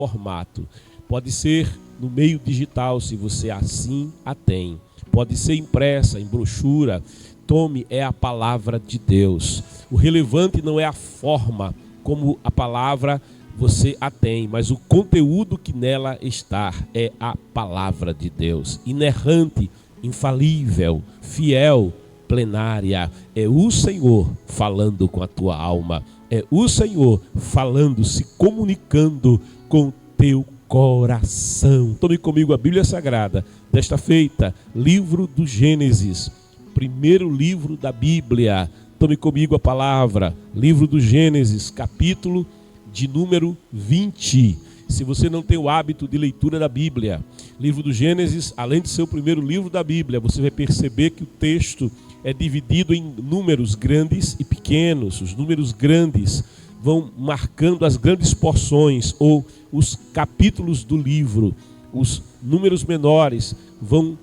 formato. Pode ser no meio digital, se você assim a tem. Pode ser impressa, em brochura. Tome, é a palavra de Deus. O relevante não é a forma como a palavra você a tem, mas o conteúdo que nela está é a palavra de Deus. Inerrante, infalível, fiel, plenária. É o Senhor falando com a tua alma. É o Senhor falando, se comunicando com teu coração. Tome comigo a Bíblia Sagrada desta feita, livro do Gênesis, primeiro livro da Bíblia. Tome comigo a palavra, livro do Gênesis, capítulo de número 20. Se você não tem o hábito de leitura da Bíblia, livro do Gênesis, além de ser o primeiro livro da Bíblia, você vai perceber que o texto é dividido em números grandes e pequenos. Os números grandes vão marcando as grandes porções ou os capítulos do livro. Os números menores vão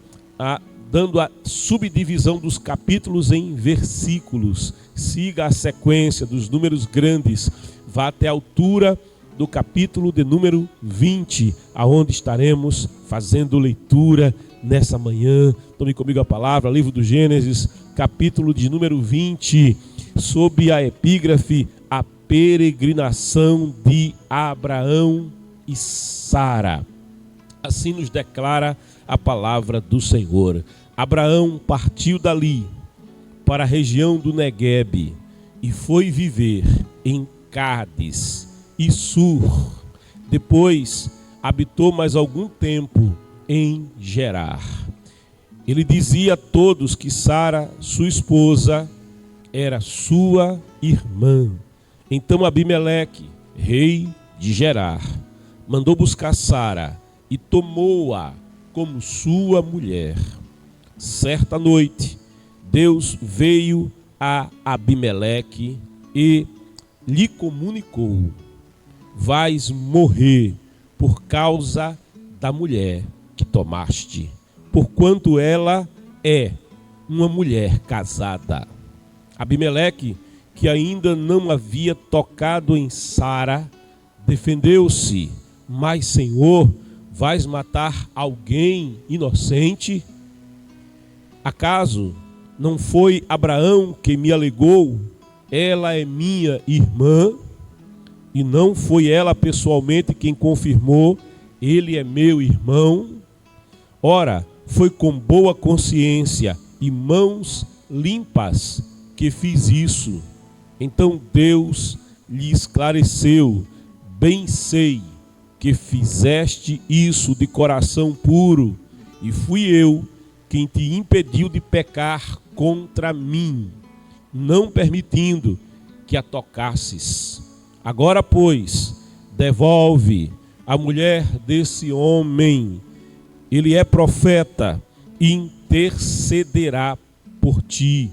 dando a subdivisão dos capítulos em versículos. Siga a sequência dos números grandes, vá até a altura do capítulo de número 20, aonde estaremos fazendo leitura nessa manhã. Tome comigo a palavra, livro do Gênesis, capítulo de número 20, sob a epígrafe A Peregrinação de Abraão e Sara. Assim nos declara a palavra do Senhor. Abraão partiu dali para a região do Neguebe e foi viver em Cádiz e Sur. Depois habitou mais algum tempo em Gerar. Ele dizia a todos que Sara, sua esposa, era sua irmã. Então Abimeleque, rei de Gerar, mandou buscar Sara e tomou-a como sua mulher. Certa noite, Deus veio a Abimeleque e lhe comunicou: vais morrer por causa da mulher que tomaste, porquanto ela é uma mulher casada. Abimeleque, que ainda não havia tocado em Sara, defendeu-se: mas, Senhor, vais matar alguém inocente? Acaso não foi Abraão que me alegou: ela é minha irmã? E não foi ela pessoalmente quem confirmou: ele é meu irmão? Ora, foi com boa consciência e mãos limpas que fiz isso. Então Deus lhe esclareceu: bem sei que fizeste isso de coração puro, e fui eu quem te impediu de pecar contra mim, não permitindo que a tocasses. Agora, pois, devolve a mulher desse homem. Ele é profeta e intercederá por ti,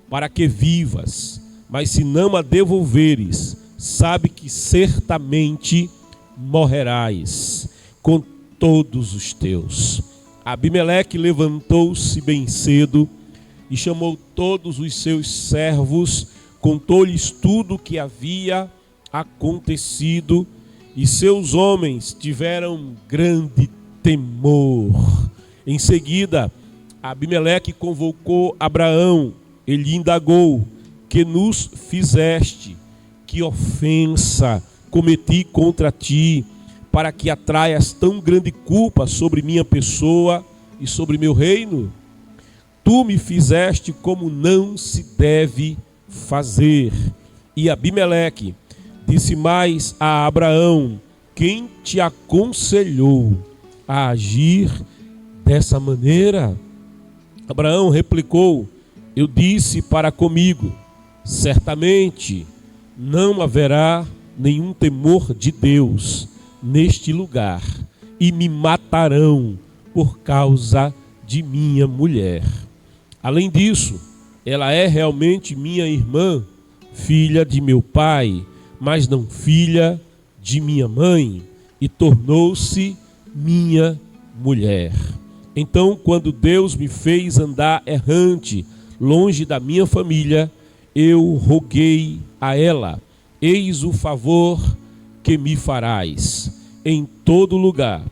para que vivas. Mas se não a devolveres, sabe que certamente morrerás com todos os teus. Abimeleque levantou-se bem cedo e chamou todos os seus servos, contou-lhes tudo o que havia acontecido, e seus homens tiveram grande temor. Em seguida, Abimeleque convocou Abraão. Ele indagou: que nos fizeste? Que ofensa cometi contra ti, para que atraias tão grande culpa sobre minha pessoa e sobre meu reino? Tu me fizeste como não se deve fazer. E Abimeleque disse mais a Abraão: quem te aconselhou a agir dessa maneira? Abraão replicou: eu disse para comigo: certamente não haverá nenhum temor de Deus neste lugar, e me matarão por causa de minha mulher. Além disso, ela é realmente minha irmã, filha de meu pai, mas não filha de minha mãe, e tornou-se minha mulher. Então, quando Deus me fez andar errante, longe da minha família, eu roguei a ela: eis o favor que me farás. em todo lugar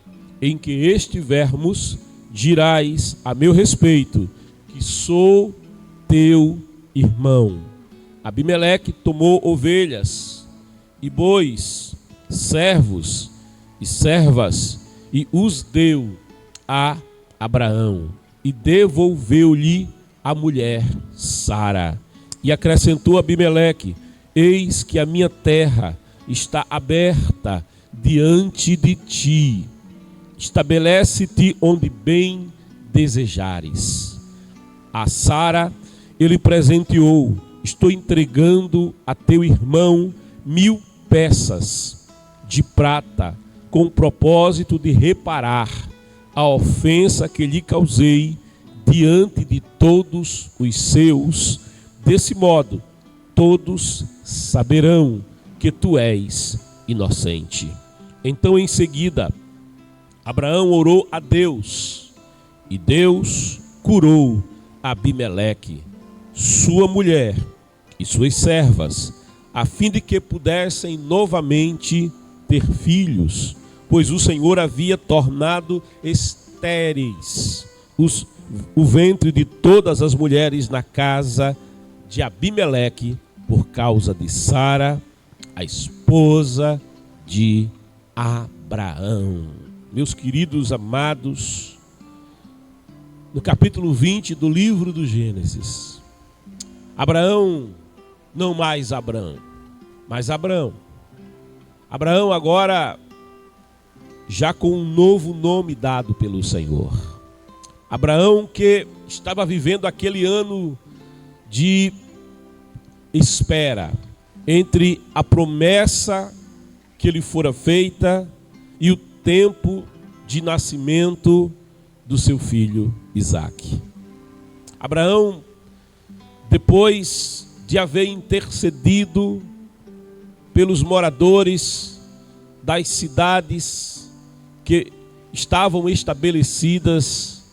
em que estivermos, dirás a meu respeito que sou teu irmão. Abimeleque tomou ovelhas e bois, servos e servas, e os deu a Abraão, e devolveu-lhe a mulher Sara. E acrescentou Abimeleque: eis que a minha terra está aberta diante de ti. Estabelece-te onde bem desejares. A Sara ele presenteou: estou entregando a teu irmão 1000 peças de prata, com o propósito de reparar a ofensa que lhe causei diante de todos os seus. Desse modo, todos saberão que tu és inocente. Então, em seguida, Abraão orou a Deus, e Deus curou Abimeleque, sua mulher e suas servas, a fim de que pudessem novamente ter filhos, pois o Senhor havia tornado estéreis o ventre de todas as mulheres na casa de Abimeleque, por causa de Sara, a esposa de Abraão. Meus queridos amados, no capítulo 20 do livro do Gênesis, Abraão, não mais Abrão, mas Abrão. Abraão agora já com um novo nome dado pelo Senhor. Abraão que estava vivendo aquele ano de espera entre a promessa que lhe fora feita e o tempo de nascimento do seu filho Isaque. Abraão, depois de haver intercedido pelos moradores das cidades que estavam estabelecidas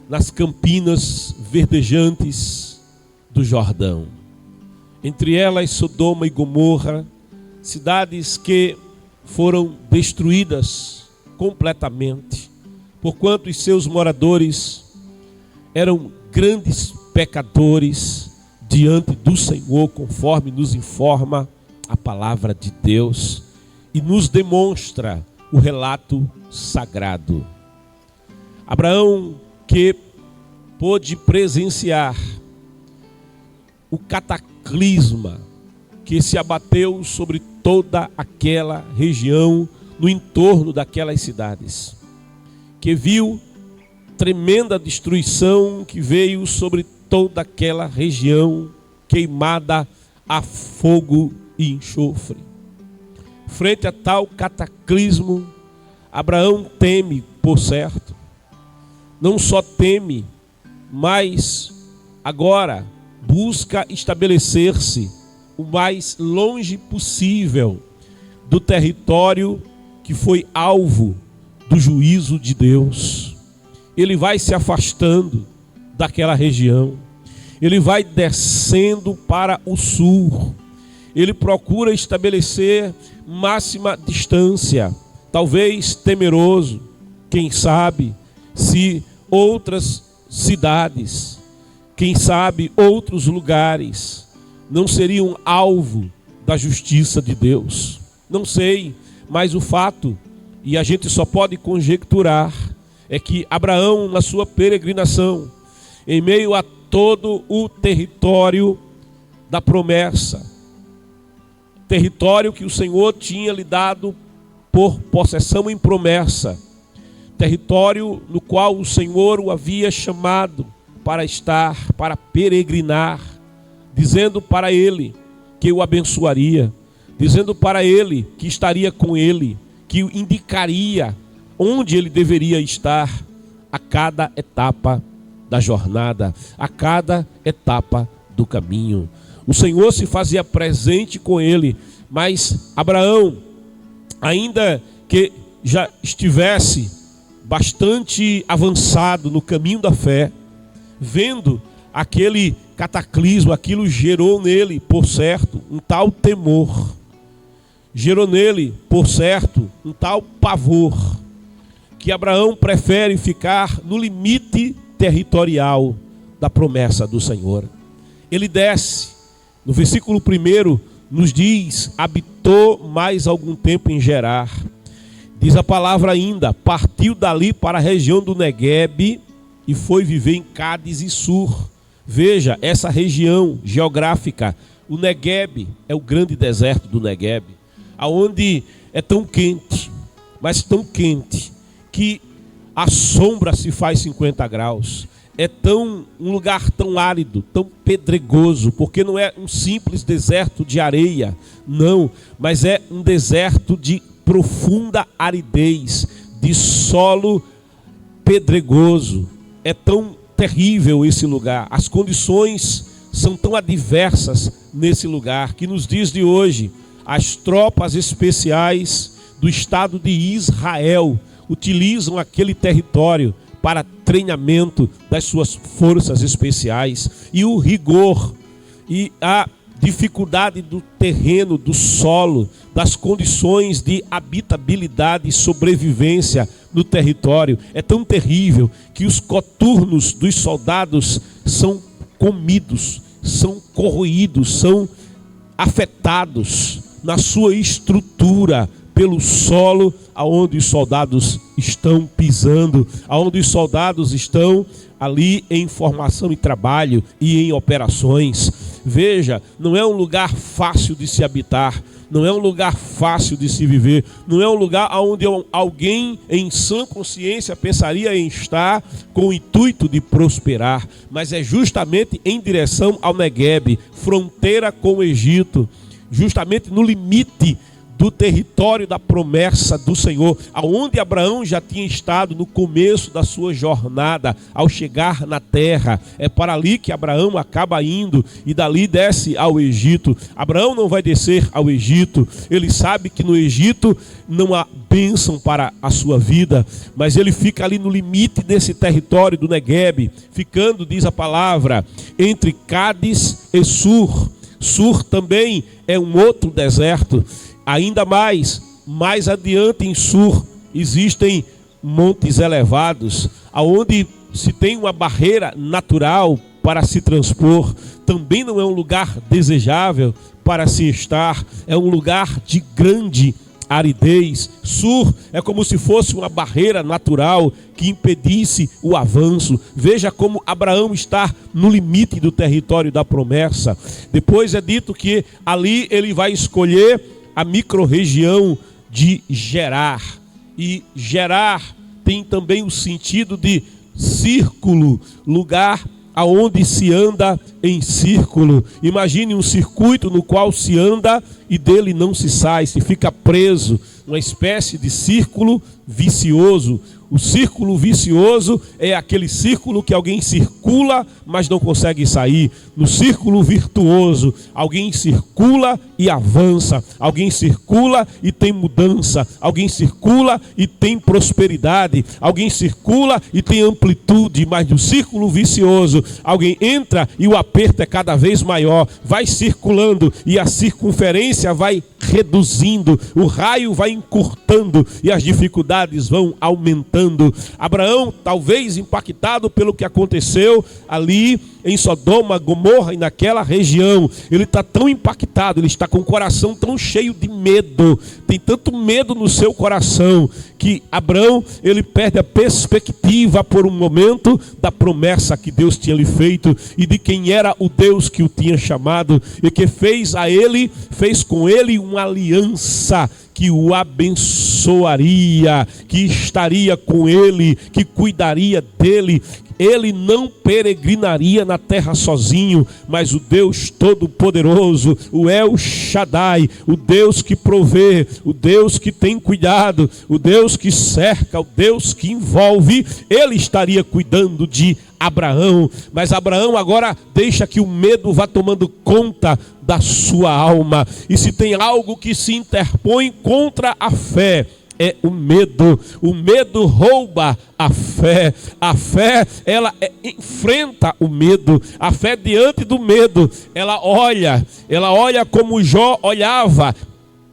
nas campinas verdejantes do Jordão, entre elas Sodoma e Gomorra, cidades que foram destruídas completamente, porquanto os seus moradores eram grandes pecadores diante do Senhor, conforme nos informa a palavra de Deus e nos demonstra o relato sagrado. Abraão, que pôde presenciar o cataclisma que se abateu sobre toda aquela região, no entorno daquelas cidades, que viu tremenda destruição que veio sobre toda aquela região, queimada a fogo e enxofre. Frente a tal cataclismo, Abraão teme, por certo. Não só teme, mas agora busca estabelecer-se o mais longe possível do território que foi alvo do juízo de Deus. Ele vai se afastando daquela região, ele vai descendo para o sul, ele procura estabelecer máxima distância, talvez temeroso, quem sabe, se outras cidades, quem sabe outros lugares não seriam alvo da justiça de Deus. Não sei, mas o fato, e a gente só pode conjecturar, é que Abraão, na sua peregrinação, em meio a todo o território da promessa, território que o Senhor tinha lhe dado por possessão em promessa, território no qual o Senhor o havia chamado para estar, para peregrinar, dizendo para ele que o abençoaria, dizendo para ele que estaria com ele, que o indicaria onde ele deveria estar a cada etapa da jornada, a cada etapa do caminho. O Senhor se fazia presente com ele, mas Abraão, ainda que já estivesse bastante avançado no caminho da fé, vendo aquele cataclismo, aquilo gerou nele, por certo, um tal temor. gerou nele, por certo, um tal pavor, que Abraão prefere ficar no limite territorial da promessa do Senhor. Ele desce, no versículo 1 nos diz, habitou mais algum tempo em Gerar. Diz a palavra ainda, partiu dali para a região do Neguebe e foi viver em Cádiz e Sur. Veja, essa região geográfica, o Neguebe é o grande deserto do Neguebe, aonde é tão quente, mas tão quente, que a sombra se faz 50 graus. É um lugar tão árido, tão pedregoso, porque não é um simples deserto de areia, não, mas é um deserto de profunda aridez, de solo pedregoso. É tão terrível esse lugar, as condições são tão adversas nesse lugar, que nos dias de hoje, as tropas especiais do Estado de Israel utilizam aquele território para treinamento das suas forças especiais. E o rigor e a dificuldade do terreno, do solo, das condições de habitabilidade e sobrevivência no território é tão terrível que os coturnos dos soldados são comidos, são corroídos, são afetados na sua estrutura pelo solo aonde os soldados estão pisando, aonde os soldados estão ali em formação e trabalho e em operações. Veja, não é um lugar fácil de se habitar, não é um lugar fácil de se viver, não é um lugar onde alguém em sã consciência pensaria em estar com o intuito de prosperar, mas é justamente em direção ao Neguebe, fronteira com o Egito, justamente no limite do território da promessa do Senhor, aonde Abraão já tinha estado no começo da sua jornada, ao chegar na terra. É para ali que Abraão acaba indo e dali desce ao Egito. Abraão não vai descer ao Egito, ele sabe que no Egito não há bênção para a sua vida, mas ele fica ali no limite desse território do Neguebe, ficando, diz a palavra, entre Cádiz e Sur. Sur também é um outro deserto. Ainda mais adiante em Sur, existem montes elevados, aonde se tem uma barreira natural para se transpor. Também não é um lugar desejável para se estar, é um lugar de grande aridez. Sur é como se fosse uma barreira natural que impedisse o avanço. Veja como Abraão está no limite do território da promessa. Depois é dito que ali ele vai escolher a microrregião de Gerar. E Gerar tem também o sentido de círculo, lugar aonde se anda em círculo. Imagine um circuito no qual se anda e dele não se sai, se fica preso, uma espécie de círculo vicioso. O círculo vicioso é aquele círculo que alguém circula, mas não consegue sair. No círculo virtuoso, alguém circula e avança. Alguém circula e tem mudança. Alguém circula e tem prosperidade. Alguém circula e tem amplitude. Mas no círculo vicioso, alguém entra e o aperto é cada vez maior. Vai circulando e a circunferência vai reduzindo. O raio vai encurtando e as dificuldades vão aumentando. Abraão, talvez impactado pelo que aconteceu ali em Sodoma, Gomorra e naquela região, ele está tão impactado, ele está com o coração tão cheio de medo, tem tanto medo no seu coração, que Abraão, ele perde a perspectiva por um momento da promessa que Deus tinha lhe feito e de quem era o Deus que o tinha chamado e que fez com ele uma aliança que o abençoaria, que estaria com ele, que cuidaria dele. Ele não peregrinaria na terra sozinho, mas o Deus Todo-Poderoso, o El Shaddai, o Deus que provê, o Deus que tem cuidado, o Deus que cerca, o Deus que envolve, ele estaria cuidando de Abraão. Mas Abraão agora deixa que o medo vá tomando conta da sua alma. E se tem algo que se interpõe contra a fé, é o medo. O medo rouba a fé. A fé, ela enfrenta o medo. A fé diante do medo, ela olha como Jó olhava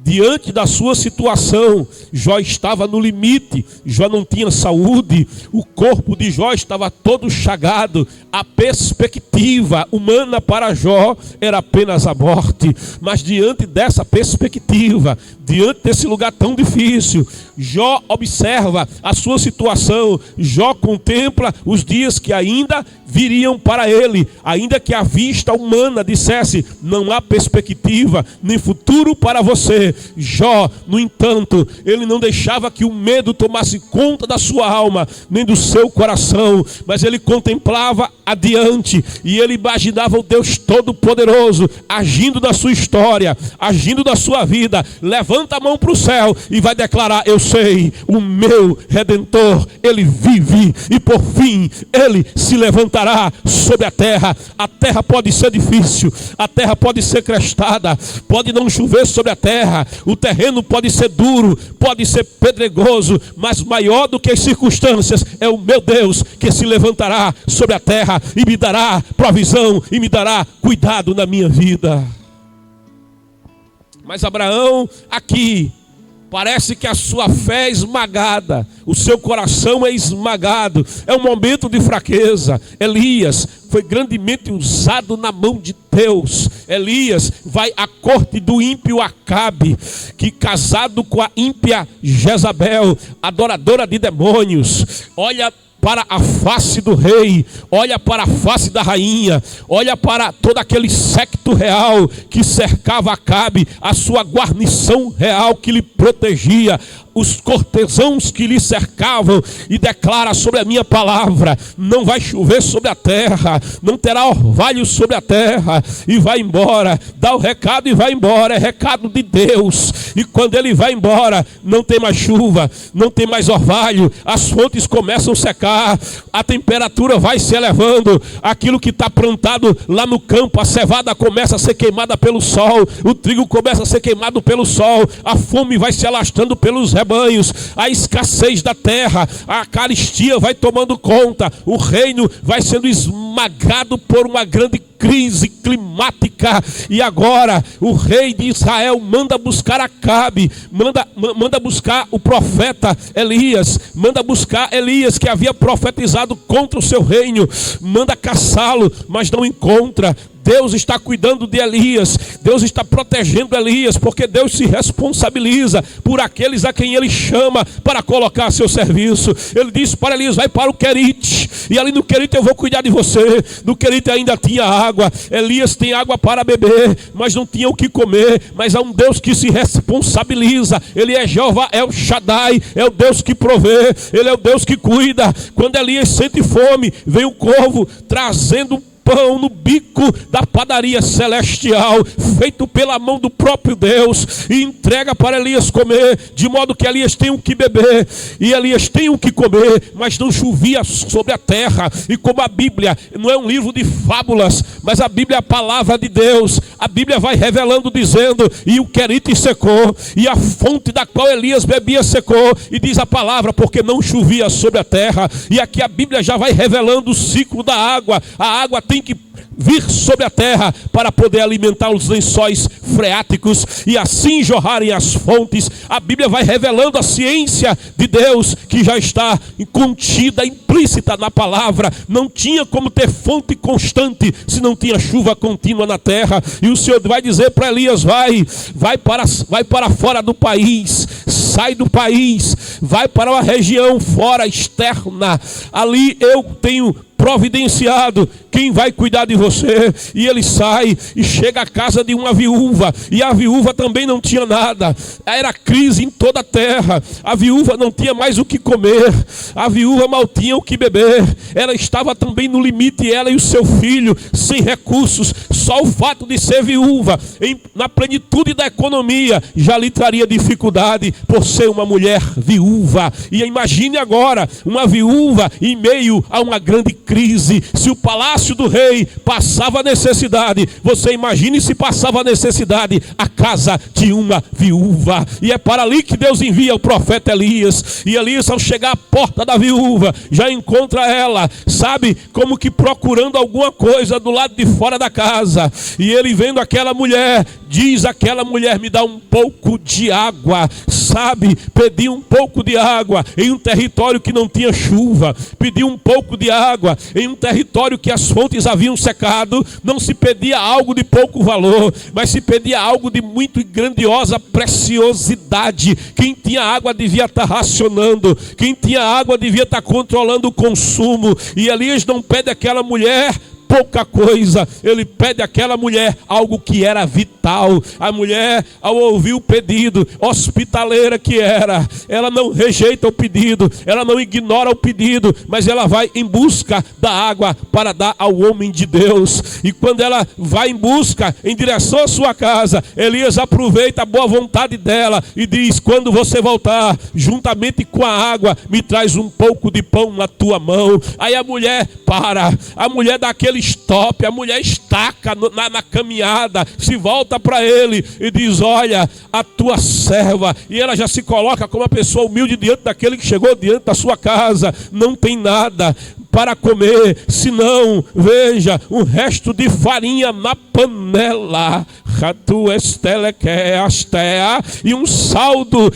Diante da sua situação, Jó estava no limite, Jó não tinha saúde, o corpo de Jó estava todo chagado, a perspectiva humana para Jó era apenas a morte. Mas diante dessa perspectiva, diante desse lugar tão difícil, Jó observa a sua situação, Jó contempla os dias que ainda viriam para ele, ainda que a vista humana dissesse, não há perspectiva, nem futuro para você. Jó, no entanto, ele não deixava que o medo tomasse conta da sua alma, nem do seu coração, mas ele contemplava adiante, e ele imaginava o Deus Todo-Poderoso, agindo na sua história, agindo na sua vida. Levanta a mão para o céu e vai declarar, eu sei, o meu Redentor, ele vive, e por fim, ele se levantará sobre a terra. A terra pode ser difícil, a terra pode ser crestada, pode não chover sobre a terra, o terreno pode ser duro, pode ser pedregoso, mas maior do que as circunstâncias é o meu Deus que se levantará sobre a terra e me dará provisão e me dará cuidado na minha vida. Mas Abraão aqui parece que a sua fé é esmagada, o seu coração é esmagado, é um momento de fraqueza. Elias foi grandemente usado na mão de Deus. Elias vai à corte do ímpio Acabe, que casado com a ímpia Jezabel, adoradora de demônios, olha para a face do rei, olha para a face da rainha, olha para todo aquele séquito real que cercava Acabe, a sua guarnição real que lhe protegia, os cortesãos que lhe cercavam, e declara sobre a minha palavra, não vai chover sobre a terra, não terá orvalho sobre a terra, e vai embora, dá o recado e vai embora, é recado de Deus. E quando ele vai embora, não tem mais chuva, não tem mais orvalho, as fontes começam a secar, a temperatura vai se elevando, aquilo que está plantado lá no campo, a cevada começa a ser queimada pelo sol, o trigo começa a ser queimado pelo sol, a fome vai se alastrando pelos rebanhos, a escassez da terra, a carestia vai tomando conta, o reino vai sendo esmagado por uma grande crise climática. E agora o rei de Israel manda buscar Acabe, manda buscar o profeta Elias, manda buscar Elias, que havia profetizado contra o seu reino, manda caçá-lo, mas não encontra. Deus está cuidando de Elias, Deus está protegendo Elias, porque Deus se responsabiliza por aqueles a quem ele chama para colocar a seu serviço. Ele disse para Elias, vai para o Querite, e ali no Querite eu vou cuidar de você. No Querite ainda tinha água, Elias tem água para beber, mas não tinha o que comer. Mas há um Deus que se responsabiliza, ele é Jeová, é o Shaddai, é o Deus que provê, ele é o Deus que cuida. Quando Elias sente fome, vem o corvo trazendo pão no bico da padaria celestial, feito pela mão do próprio Deus, e entrega para Elias comer, de modo que Elias tem o que beber, e Elias tem o que comer, mas não chovia sobre a terra. E como a Bíblia não é um livro de fábulas, mas a Bíblia é a palavra de Deus, a Bíblia vai revelando, dizendo, e o Querite secou, e a fonte da qual Elias bebia secou, e diz a palavra, porque não chovia sobre a terra. E aqui a Bíblia já vai revelando o ciclo da água. A água tem que vir sobre a terra para poder alimentar os lençóis freáticos e assim jorrarem as fontes. A Bíblia vai revelando a ciência de Deus que já está contida, implícita na palavra. Não tinha como ter fonte constante se não tinha chuva contínua na terra. E o Senhor vai dizer para Elias, vai para fora do país, sai do país, vai para uma região fora, externa. Ali eu tenho providenciado quem vai cuidar de você. E ele sai e chega à casa de uma viúva, e a viúva também não tinha nada, era crise em toda a terra, a viúva não tinha mais o que comer, a viúva mal tinha o que beber, ela estava também no limite, ela e o seu filho, sem recursos. Só o fato de ser viúva, na plenitude da economia, já lhe traria dificuldade por ser uma mulher viúva. E imagine agora, uma viúva em meio a uma grande crise. Se o palácio palácio do rei passava necessidade. Você imagine se passava necessidade a casa de uma viúva. E é para ali que Deus envia o profeta Elias. E Elias, ao chegar à porta da viúva, já encontra ela, sabe, como que procurando alguma coisa do lado de fora da casa. E ele, vendo aquela mulher, diz aquela mulher: me dá um pouco de água. Sabe, pediu um pouco de água em um território que não tinha chuva. Pediu um pouco de água em um território que as fontes haviam secado. Não se pedia algo de pouco valor, mas se pedia algo de muito grandiosa preciosidade. Quem tinha água devia estar racionando. Quem tinha água devia estar controlando o consumo. E Elias não pede àquela mulher pouca coisa, ele pede àquela mulher algo que era vital. A mulher, ao ouvir o pedido, hospitaleira que era, ela não rejeita o pedido, ela não ignora o pedido, mas ela vai em busca da água para dar ao homem de Deus. E quando ela vai em busca, em direção à sua casa, Elias aproveita a boa vontade dela e diz: quando você voltar, juntamente com a água, me traz um pouco de pão na tua mão. Aí a mulher para, a mulher dá aquele stop, a mulher estaca na caminhada, se volta para ele e diz: olha, a tua serva. E ela já se coloca como uma pessoa humilde diante daquele que chegou diante da sua casa. Não tem nada para comer, senão, veja, um resto de farinha na panela, e um saldo,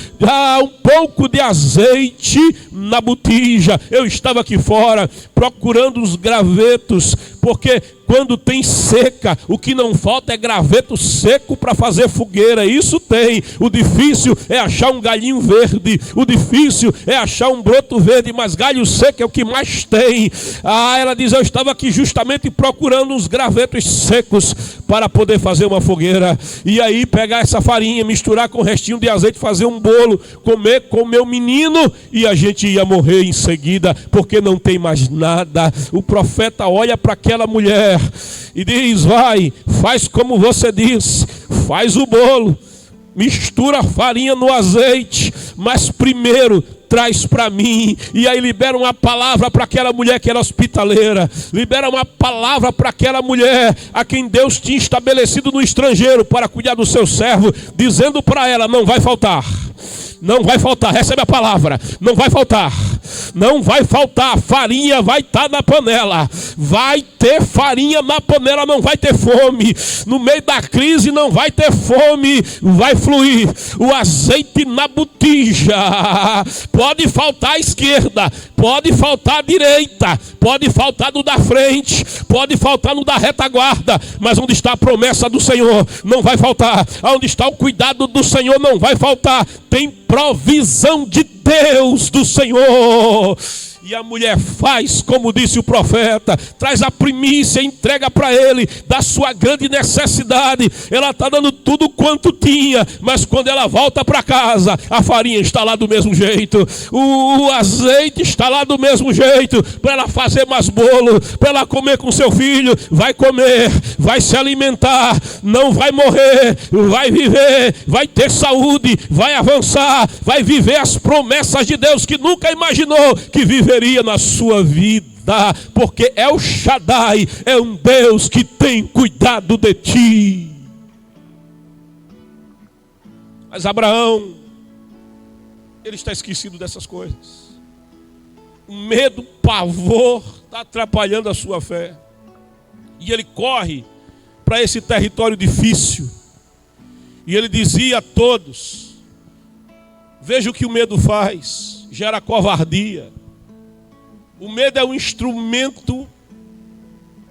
um pouco de azeite na botija. Eu estava aqui fora procurando os gravetos, porque quando tem seca, o que não falta é graveto seco para fazer fogueira. Isso tem. O difícil é achar um galhinho verde, o difícil é achar um broto verde, mas galho seco é o que mais tem. Ela diz: eu estava aqui justamente procurando uns gravetos secos para poder fazer uma fogueira. E aí pegar essa farinha, misturar com um restinho de azeite, fazer um bolo, comer com o meu menino, e a gente ia morrer em seguida, porque não tem mais nada. O profeta olha para aquela mulher e diz: vai, faz como você disse, faz o bolo, mistura a farinha no azeite, mas primeiro traz para mim. E aí libera uma palavra para aquela mulher que era hospitaleira, libera uma palavra para aquela mulher a quem Deus tinha estabelecido no estrangeiro para cuidar do seu servo, dizendo para ela: não vai faltar, não vai faltar, recebe a palavra, não vai faltar, não vai faltar, farinha vai estar na panela, vai ter farinha na panela, não vai ter fome, no meio da crise não vai ter fome, vai fluir o azeite na botija. Pode faltar à esquerda, pode faltar à direita, pode faltar no da frente, pode faltar no da retaguarda, mas onde está a promessa do Senhor não vai faltar, onde está o cuidado do Senhor não vai faltar, tem provisão de Deus, do Senhor. E a mulher faz como disse o profeta, traz a primícia, entrega para ele da sua grande necessidade. Ela está dando tudo quanto tinha, mas quando ela volta para casa, a farinha está lá do mesmo jeito, o azeite está lá do mesmo jeito, para ela fazer mais bolo, para ela comer com seu filho. Vai comer, vai se alimentar, não vai morrer, vai viver, vai ter saúde, vai avançar, vai viver as promessas de Deus que nunca imaginou que viveria na sua vida, porque El Shaddai é um Deus que tem cuidado de ti. Mas Abraão, ele está esquecido dessas coisas. O medo, o pavor está atrapalhando a sua fé, e ele corre para esse território difícil, e ele dizia a todos: veja o que o medo faz, gera covardia. O medo é um instrumento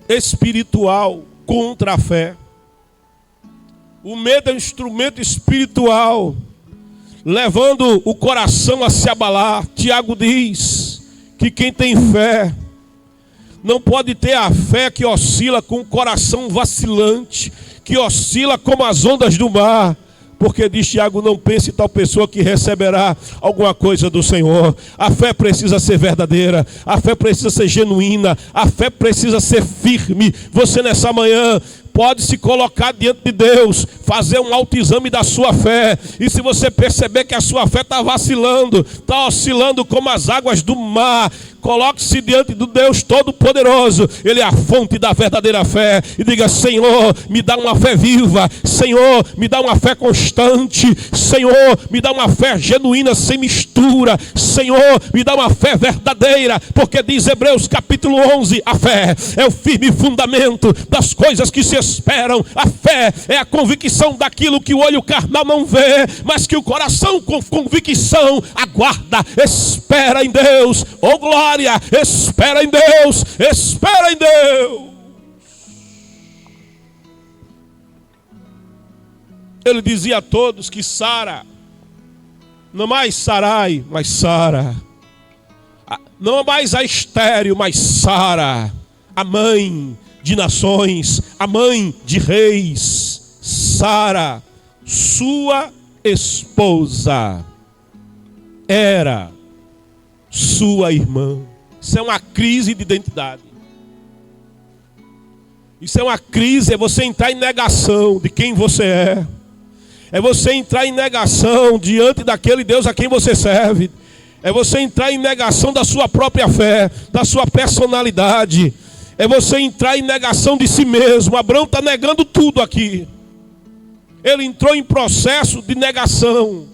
espiritual contra a fé. O medo é um instrumento espiritual, levando o coração a se abalar. Tiago diz que quem tem fé não pode ter a fé que oscila com o coração vacilante, que oscila como as ondas do mar. Porque diz Tiago: não pense tal pessoa que receberá alguma coisa do Senhor. A fé precisa ser verdadeira, a fé precisa ser genuína, a fé precisa ser firme. Você nessa manhã pode se colocar diante de Deus, fazer um autoexame da sua fé. E se você perceber que a sua fé está vacilando, está oscilando como as águas do mar, coloque-se diante do Deus Todo-Poderoso. Ele é a fonte da verdadeira fé. E diga: Senhor, me dá uma fé viva. Senhor, me dá uma fé constante. Senhor, me dá uma fé genuína, sem mistura. Senhor, me dá uma fé verdadeira. Porque diz Hebreus capítulo 11, a fé é o firme fundamento das coisas que se esperam. A fé é a convicção daquilo que o olho carnal não vê, mas que o coração com convicção aguarda, espera em Deus. Oh glória! Espera em Deus, espera em Deus. Ele dizia a todos que Sara, não mais Sarai, mas Sara, não mais a estéril, mas Sara, a mãe de nações, a mãe de reis, Sara, sua esposa, era sua irmã. Isso é uma crise de identidade. Isso é uma crise, é você entrar em negação de quem você é. É você entrar em negação diante daquele Deus a quem você serve. É você entrar em negação da sua própria fé, da sua personalidade. É você entrar em negação de si mesmo. Abraão está negando tudo aqui. Ele entrou em processo de negação.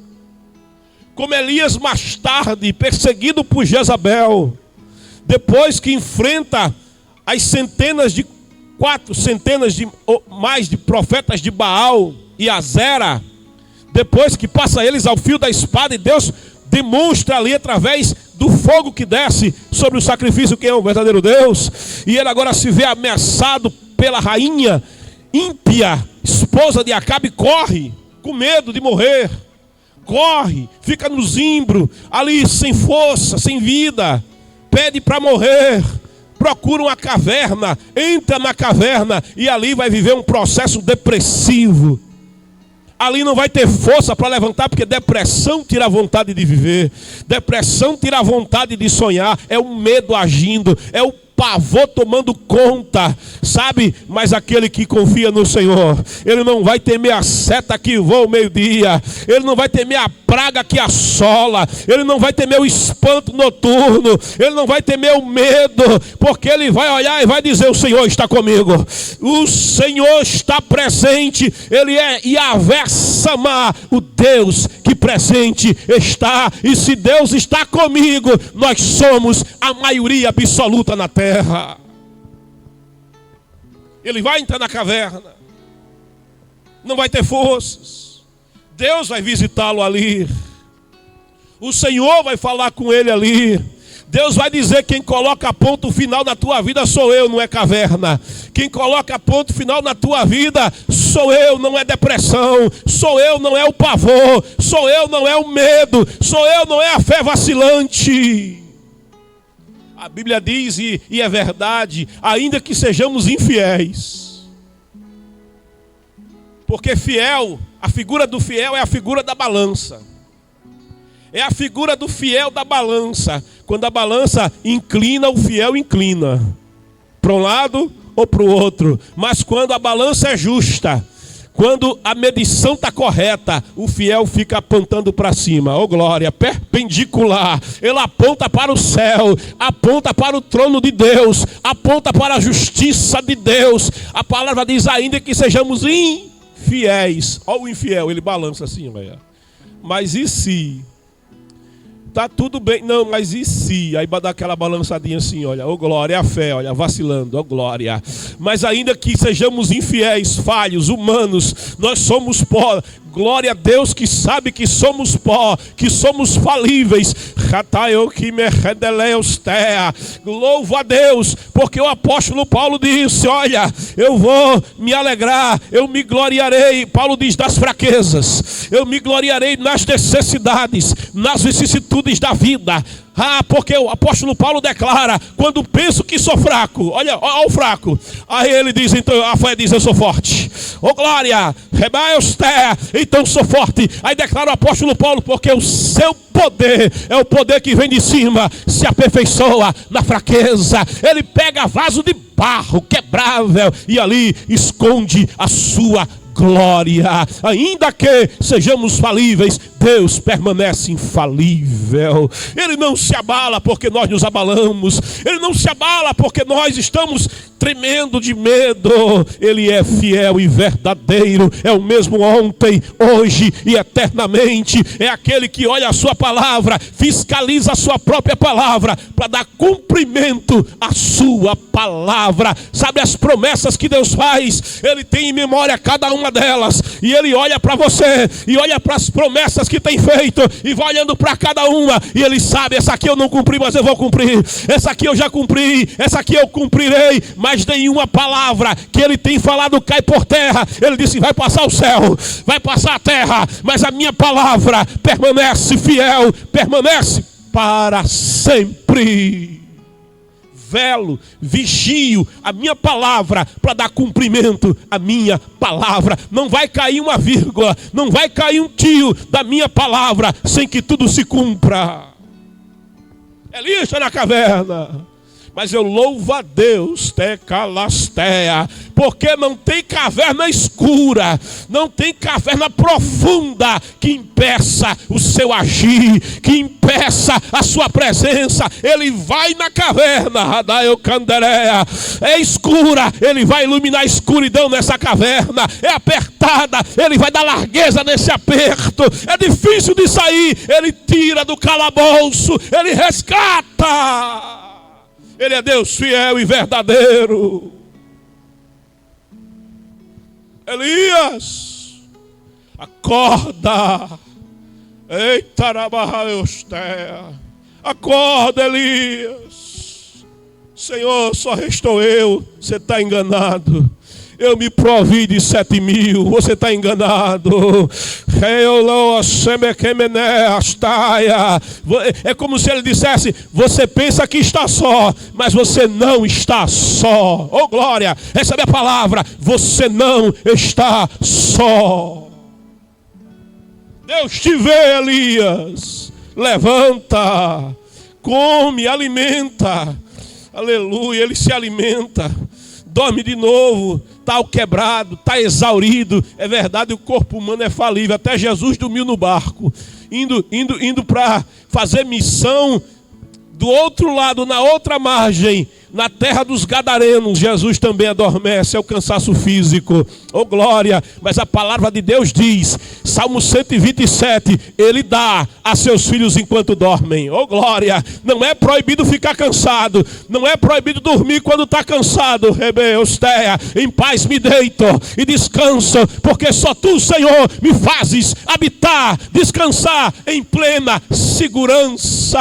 Como Elias mais tarde, perseguido por Jezabel, depois que enfrenta as centenas ou mais de profetas de Baal e Azera, depois que passa eles ao fio da espada, e Deus demonstra ali através do fogo que desce sobre o sacrifício quem é o verdadeiro Deus, e ele agora se vê ameaçado pela rainha ímpia, esposa de Acabe, corre com medo de morrer. Corre, fica no zimbro, ali sem força, sem vida, pede para morrer, procura uma caverna, entra na caverna e ali vai viver um processo depressivo. Ali não vai ter força para levantar, porque depressão tira a vontade de viver, depressão tira a vontade de sonhar, é o medo agindo, é o pavor tomando conta, sabe? Mas aquele que confia no Senhor, ele não vai temer a seta que voa ao meio-dia, ele não vai temer a praga que assola, ele não vai temer o espanto noturno, ele não vai temer o medo, porque ele vai olhar e vai dizer: o Senhor está comigo, o Senhor está presente, ele é Yahvé Samá, o Deus que presente está, e se Deus está comigo, nós somos a maioria absoluta na terra. Ele vai entrar na caverna, não vai ter forças, Deus vai visitá-lo ali, o Senhor vai falar com ele ali. Deus vai dizer: quem coloca ponto final na tua vida sou eu, não é caverna. Quem coloca ponto final na tua vida sou eu, não é depressão. Sou eu, não é o pavor. Sou eu, não é o medo. Sou eu, não é a fé vacilante. A Bíblia diz, e é verdade, ainda que sejamos infiéis. Porque fiel, a figura do fiel é a figura da balança. É a figura do fiel da balança. Quando a balança inclina, o fiel inclina para um lado ou para o outro. Mas quando a balança é justa, quando a medição está correta, o fiel fica apontando para cima. Oh glória, perpendicular. Ele aponta para o céu, aponta para o trono de Deus, aponta para a justiça de Deus. A palavra diz: ainda que sejamos infiéis. Olha o infiel, ele balança assim, olha. Mas e se? Tá tudo bem, não, mas e se? Aí vai dar aquela balançadinha assim, olha, oh glória, é a fé, olha, vacilando, oh glória. Mas ainda que sejamos infiéis, falhos, humanos, nós somos pó. Glória a Deus que sabe que somos pó, que somos falíveis. Louvo a Deus, porque o apóstolo Paulo disse: olha, eu vou me alegrar, eu me gloriarei. Paulo diz: das fraquezas, eu me gloriarei nas necessidades, nas vicissitudes da vida. Porque o apóstolo Paulo declara: quando penso que sou fraco, olha o fraco. Aí ele diz, então a fé diz: eu sou forte. Oh glória, então sou forte. Aí declara o apóstolo Paulo: porque o seu poder é o poder que vem de cima, se aperfeiçoa na fraqueza. Ele pega vaso de barro quebrável e ali esconde a sua glória. Ainda que sejamos falíveis, Deus permanece infalível. Ele não se abala porque nós nos abalamos. Ele não se abala porque nós estamos tremendo de medo. Ele é fiel e verdadeiro. É o mesmo ontem, hoje e eternamente. É aquele que olha a sua palavra, fiscaliza a sua própria palavra para dar cumprimento à sua palavra. Sabe as promessas que Deus faz? Ele tem em memória cada uma delas. E ele olha para você e olha para as promessas que tem feito e vai olhando para cada uma. E ele sabe: essa aqui eu não cumpri, mas eu vou cumprir. Essa aqui eu já cumpri, essa aqui eu cumprirei. Mas nenhuma palavra que ele tem falado cai por terra. Ele disse: vai passar o céu, vai passar a terra, mas a minha palavra permanece fiel, permanece para sempre. Velo, vigio a minha palavra para dar cumprimento à minha palavra. Não vai cair uma vírgula, não vai cair um tio da minha palavra sem que tudo se cumpra. Elias está na caverna, mas eu louvo a Deus, Tecalastea, porque não tem caverna escura, não tem caverna profunda que impeça o seu agir, que impeça a sua presença. Ele vai na caverna, Radaiocanderea, é escura, ele vai iluminar a escuridão nessa caverna. É apertada, ele vai dar largueza nesse aperto. É difícil de sair, ele tira do calabouço, ele resgata. Ele é Deus fiel e verdadeiro. Elias, acorda. Eita, acorda, Elias. Senhor, só restou eu. Você está enganado. Eu me provi de 7.000, você está enganado. É como se ele dissesse: você pensa que está só, mas você não está só. Oh glória, recebe a palavra: você não está só. Deus te vê, Elias. Levanta, come, alimenta. Aleluia, ele se alimenta. Dorme de novo, está quebrado, está exaurido. É verdade, o corpo humano é falível. Até Jesus dormiu no barco, indo para fazer missão do outro lado, na outra margem, na terra dos Gadarenos. Jesus também adormece, é o cansaço físico. Oh glória, mas a palavra de Deus diz, Salmo 127, ele dá a seus filhos enquanto dormem. Oh glória, não é proibido ficar cansado, não é proibido dormir quando está cansado. Rebeusteia, em paz me deito e descanso, porque só tu, Senhor, me fazes habitar, descansar em plena segurança.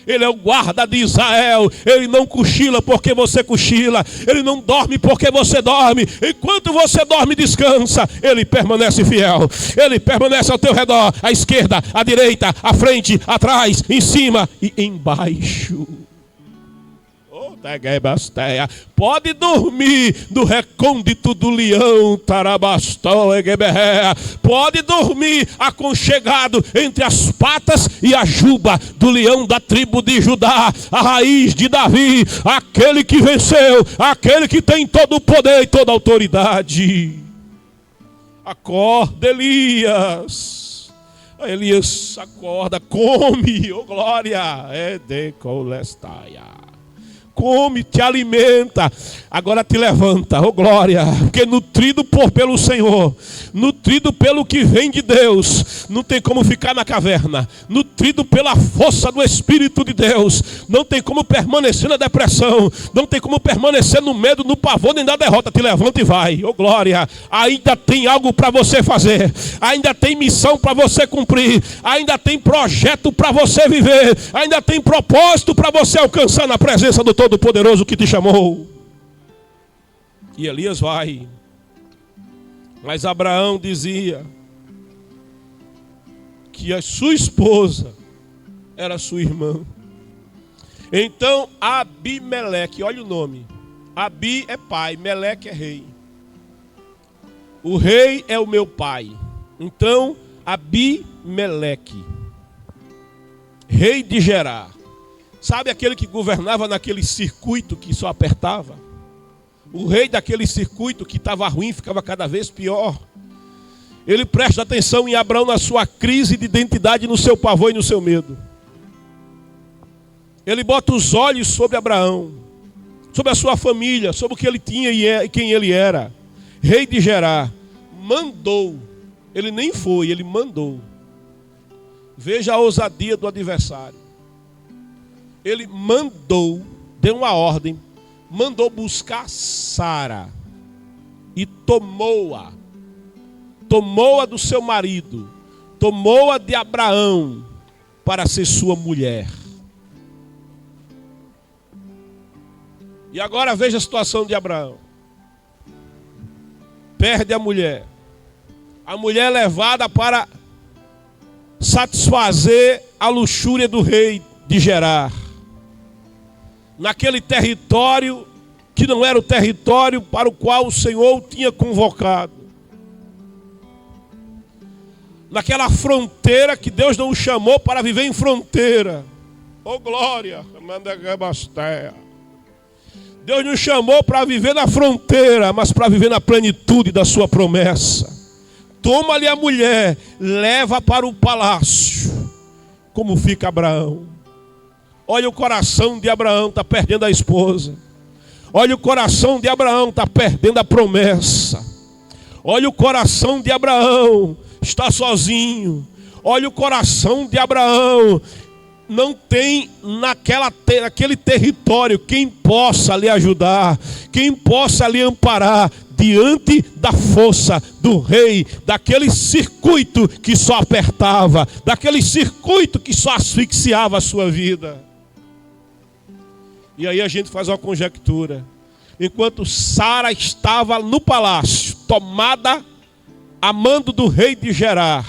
Ele é o guarda de Israel. Ele não cochila porque você cochila. Ele não dorme porque você dorme. Enquanto você dorme, descansa. Ele permanece fiel. Ele permanece ao teu redor, à esquerda, à direita, à frente, atrás, em cima e embaixo. Pode dormir no recôndito do leão, pode dormir aconchegado entre as patas e a juba do leão da tribo de Judá, a raiz de Davi, aquele que venceu, aquele que tem todo o poder e toda a autoridade. Acorda, Elias. Elias acorda, come, oh glória, é de colestaia. Come, te alimenta, agora te levanta, oh glória, porque nutrido pelo Senhor, nutrido pelo que vem de Deus, não tem como ficar na caverna. Nutrido pela força do Espírito de Deus, não tem como permanecer na depressão, não tem como permanecer no medo, no pavor, nem na derrota. Te levanta e vai, oh glória. Ainda tem algo para você fazer, ainda tem missão para você cumprir, ainda tem projeto para você viver, ainda tem propósito para você alcançar na presença do Todo-Poderoso que te chamou. E Elias vai. Mas Abraão dizia que a sua esposa era sua irmã. Então Abimeleque, olha o nome. Abi é pai, Meleque é rei. O rei é o meu pai. Então Abimeleque, rei de Gerar. Sabe aquele que governava naquele circuito que só apertava? O rei daquele circuito que estava ruim, ficava cada vez pior. Ele presta atenção em Abraão na sua crise de identidade, no seu pavor e no seu medo. Ele bota os olhos sobre Abraão, sobre a sua família, sobre o que ele tinha e quem ele era. Rei de Gerar, mandou. Ele nem foi, ele mandou. Veja a ousadia do adversário. Ele mandou, deu uma ordem, mandou buscar Sara e tomou-a. Tomou-a do seu marido, tomou-a de Abraão para ser sua mulher. E agora veja a situação de Abraão. Perde a mulher. A mulher é levada para satisfazer a luxúria do rei de Gerar. Naquele território que não era o território para o qual o Senhor o tinha convocado. Naquela fronteira que Deus não o chamou para viver em fronteira. Oh glória! Deus nos chamou para viver na fronteira, mas para viver na plenitude da sua promessa. Toma-lhe a mulher, leva para o palácio. Como fica Abraão? Olha o coração de Abraão, está perdendo a esposa. Olha o coração de Abraão, está perdendo a promessa. Olha o coração de Abraão, está sozinho. Olha o coração de Abraão, não tem naquele território quem possa lhe ajudar, quem possa lhe amparar diante da força do rei, daquele circuito que só apertava, daquele circuito que só asfixiava a sua vida. E aí a gente faz uma conjectura. Enquanto Sara estava no palácio, tomada a mando do rei de Gerar,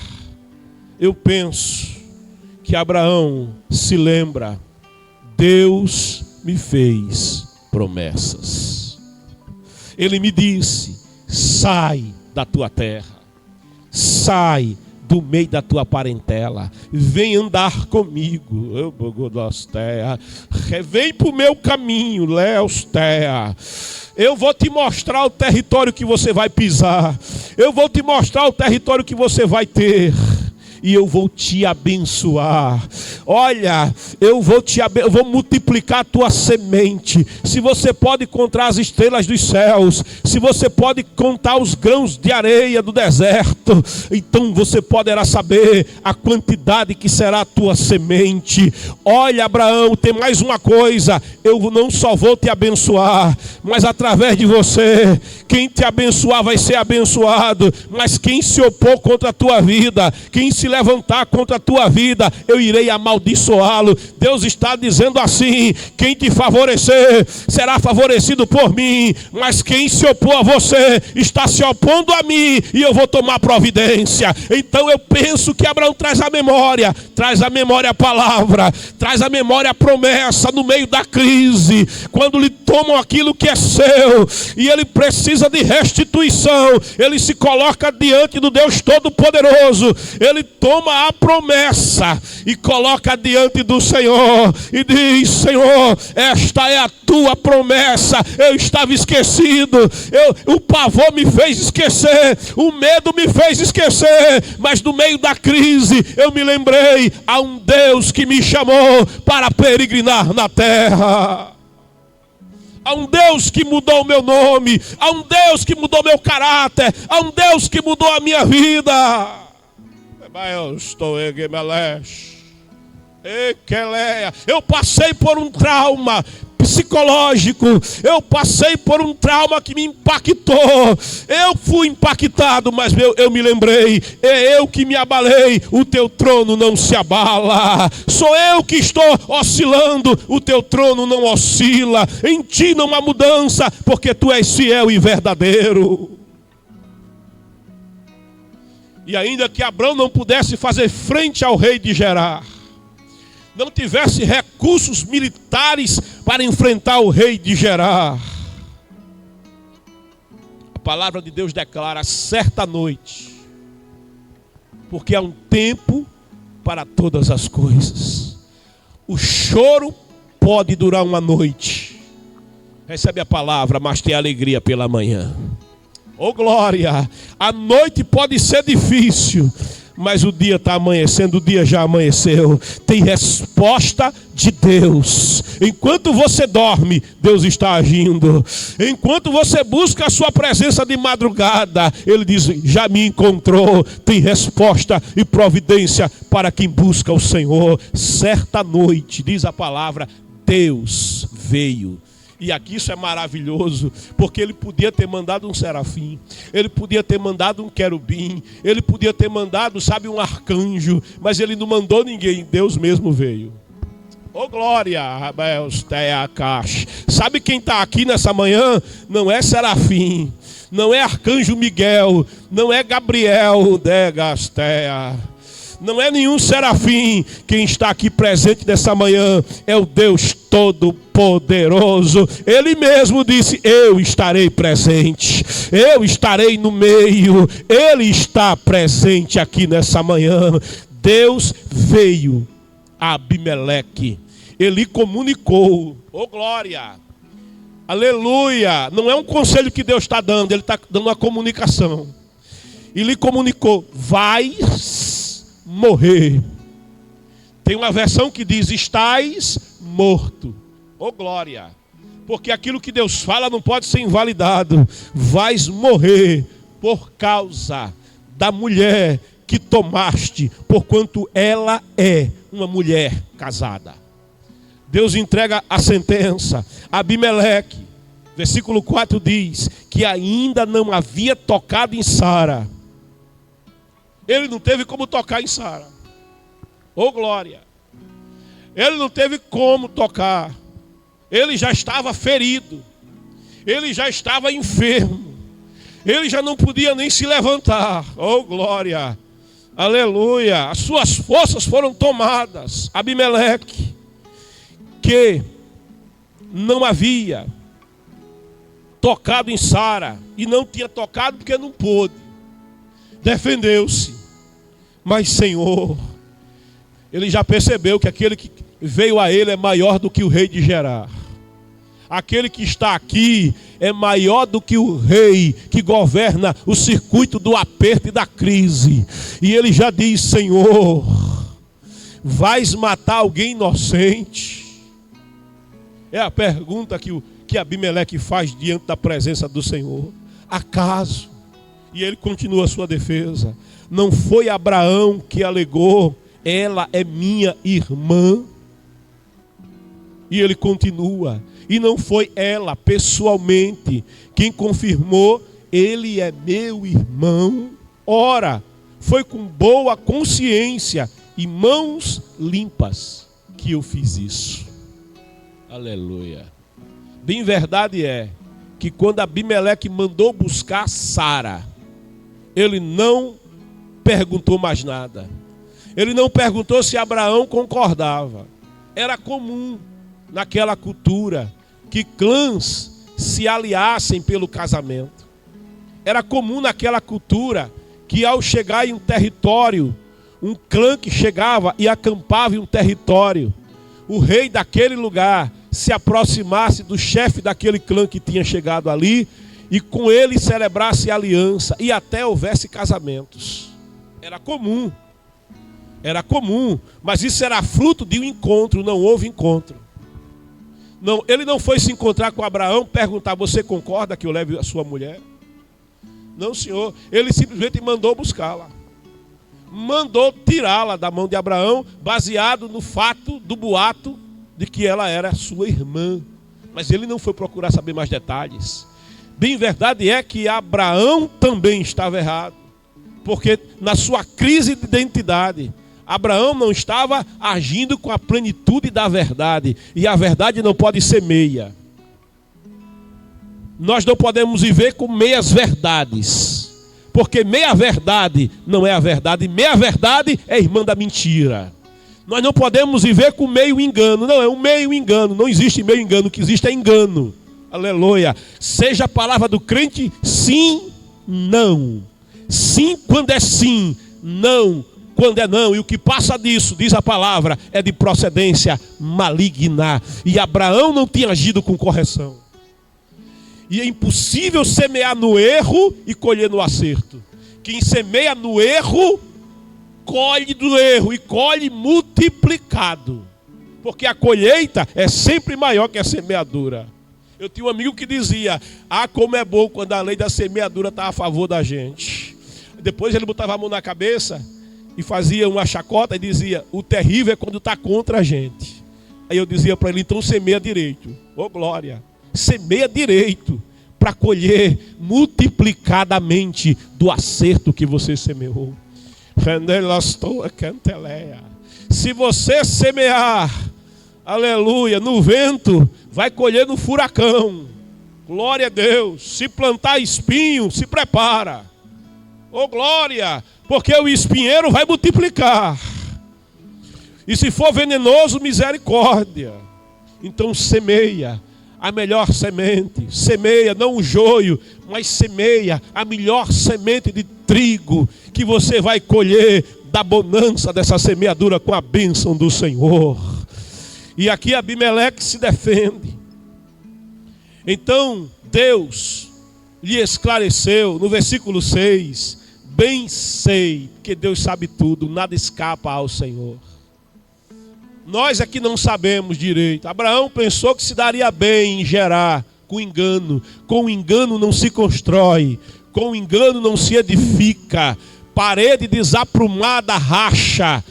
eu penso que Abraão se lembra: Deus me fez promessas. Ele me disse: sai da tua terra, sai do meio da tua parentela, vem andar comigo, vem para o meu caminho, Leostea. Eu vou te mostrar o território que você vai pisar, eu vou te mostrar o território que você vai ter. E eu vou te abençoar. Olha, eu vou multiplicar a tua semente. Se você pode contar as estrelas dos céus, se você pode contar os grãos de areia do deserto, então você poderá saber a quantidade que será a tua semente. Olha, Abraão, tem mais uma coisa. Eu não só vou te abençoar, mas através de você, quem te abençoar vai ser abençoado. Mas quem se opor contra a tua vida, quem se levantar contra a tua vida, eu irei amaldiçoá-lo. Deus está dizendo assim: quem te favorecer será favorecido por mim, mas quem se opor a você está se opondo a mim, e eu vou tomar providência. Então eu penso que Abraão traz a memória a palavra, traz a memória a promessa no meio da crise, quando lhe tomam aquilo que é seu e ele precisa de restituição. Ele se coloca diante do Deus Todo-Poderoso, ele toma a promessa e coloca diante do Senhor e diz: Senhor, esta é a tua promessa. Eu estava esquecido, o pavor me fez esquecer, o medo me fez esquecer, mas no meio da crise eu me lembrei: há um Deus que me chamou para peregrinar na terra. Há um Deus que mudou o meu nome, há um Deus que mudou meu caráter, há um Deus que mudou a minha vida. Eu passei por um trauma psicológico, eu passei por um trauma que me impactou. Eu fui impactado, mas eu me lembrei: é eu que me abalei, o teu trono não se abala. Sou eu que estou oscilando, o teu trono não oscila. Em ti não há mudança, porque tu és fiel e verdadeiro. E ainda que Abraão não pudesse fazer frente ao rei de Gerar, não tivesse recursos militares para enfrentar o rei de Gerar. A palavra de Deus declara: certa noite, porque há um tempo para todas as coisas. O choro pode durar uma noite. Recebe a palavra, mas tem alegria pela manhã. Oh glória! A noite pode ser difícil, mas o dia está amanhecendo, o dia já amanheceu. Tem resposta de Deus. Enquanto você dorme, Deus está agindo. Enquanto você busca a sua presença de madrugada, Ele diz: já me encontrou. Tem resposta e providência para quem busca o Senhor. Certa noite, diz a palavra, Deus veio. E aqui isso é maravilhoso, porque Ele podia ter mandado um serafim, Ele podia ter mandado um querubim, Ele podia ter mandado, um arcanjo, mas Ele não mandou ninguém, Deus mesmo veio. Oh glória, sabe quem está aqui nessa manhã? Não é serafim, não é arcanjo Miguel, não é Gabriel, não é nenhum serafim. Quem está aqui presente nessa manhã é o Deus Todo-Poderoso. Ele mesmo disse: eu estarei presente, eu estarei no meio. Ele está presente aqui nessa manhã. Deus veio a Abimeleque, ele comunicou. Oh glória, aleluia. Não é um conselho que Deus está dando, Ele está dando uma comunicação. Ele comunicou: vais morrer. Tem uma versão que diz: estás morto. Oh glória, porque aquilo que Deus fala não pode ser invalidado. Vais morrer por causa da mulher que tomaste, porquanto ela é uma mulher casada. Deus entrega a sentença. Abimeleque, versículo 4 diz que ainda não havia tocado em Sara. Ele não teve como tocar em Sara. Oh glória. Ele não teve como tocar. Ele já estava ferido. Ele já estava enfermo. Ele já não podia nem se levantar. Oh glória. Aleluia. As suas forças foram tomadas. Abimeleque, que não havia tocado em Sara, e não tinha tocado porque não pôde, defendeu-se. Mas Senhor, ele já percebeu que aquele que veio a ele é maior do que o rei de Gerar. Aquele que está aqui é maior do que o rei que governa o circuito do aperto e da crise. E ele já diz: Senhor, vais matar alguém inocente? É a pergunta que Abimeleque faz diante da presença do Senhor. Acaso? E ele continua a sua defesa. Não foi Abraão que alegou: ela é minha irmã? E ele continua: e não foi ela pessoalmente quem confirmou: ele é meu irmão? Ora, foi com boa consciência e mãos limpas que eu fiz isso. Aleluia. Bem verdade é que quando Abimeleque mandou buscar Sara, ele não perguntou mais nada. Ele não perguntou se Abraão concordava. Era comum naquela cultura que clãs se aliassem pelo casamento. Era comum naquela cultura que, ao chegar em um território, um clã que chegava e acampava em um território, o rei daquele lugar se aproximasse do chefe daquele clã que tinha chegado ali e com ele celebrasse aliança e até houvesse casamentos. Era comum. Era comum, mas isso era fruto de um encontro. Não houve encontro. Não, ele não foi se encontrar com Abraão, perguntar: você concorda que eu leve a sua mulher? Não, senhor. Ele simplesmente mandou buscá-la. Mandou tirá-la da mão de Abraão, baseado no fato do boato de que ela era sua irmã. Mas ele não foi procurar saber mais detalhes. Bem verdade é que Abraão também estava errado, porque na sua crise de identidade, Abraão não estava agindo com a plenitude da verdade. E a verdade não pode ser meia. Nós não podemos viver com meias verdades, porque meia verdade não é a verdade. Meia verdade é irmã da mentira. Nós não podemos viver com meio engano. Não, é um meio engano. Não existe meio engano. O que existe é engano. Aleluia. Seja a palavra do crente sim, não. Sim quando é sim, não quando é não. E o que passa disso, diz a palavra, é de procedência maligna. E Abraão não tinha agido com correção. E é impossível semear no erro e colher no acerto. Quem semeia no erro, colhe do erro e colhe multiplicado. Porque a colheita é sempre maior que a semeadura. Eu tinha um amigo que dizia: como é bom quando a lei da semeadura está a favor da gente. Depois ele botava a mão na cabeça e fazia uma chacota e dizia: o terrível é quando está contra a gente. Aí eu dizia para ele: então semeia direito. Ô glória, semeia direito para colher multiplicadamente do acerto que você semeou. Se você semear, aleluia, no vento, vai colher no furacão. Glória a Deus. Se plantar espinho, se prepara. Oh glória, porque o espinheiro vai multiplicar. E se for venenoso, misericórdia. Então semeia a melhor semente. Semeia não o joio, mas semeia a melhor semente de trigo, que você vai colher da bonança dessa semeadura com a bênção do Senhor. E aqui Abimeleque se defende. Então Deus lhe esclareceu no versículo 6: bem sei que Deus sabe tudo, nada escapa ao Senhor. Nós aqui não sabemos direito. Abraão pensou que se daria bem em gerar com engano. Com engano não se constrói, com engano não se edifica. Parede desaprumada racha,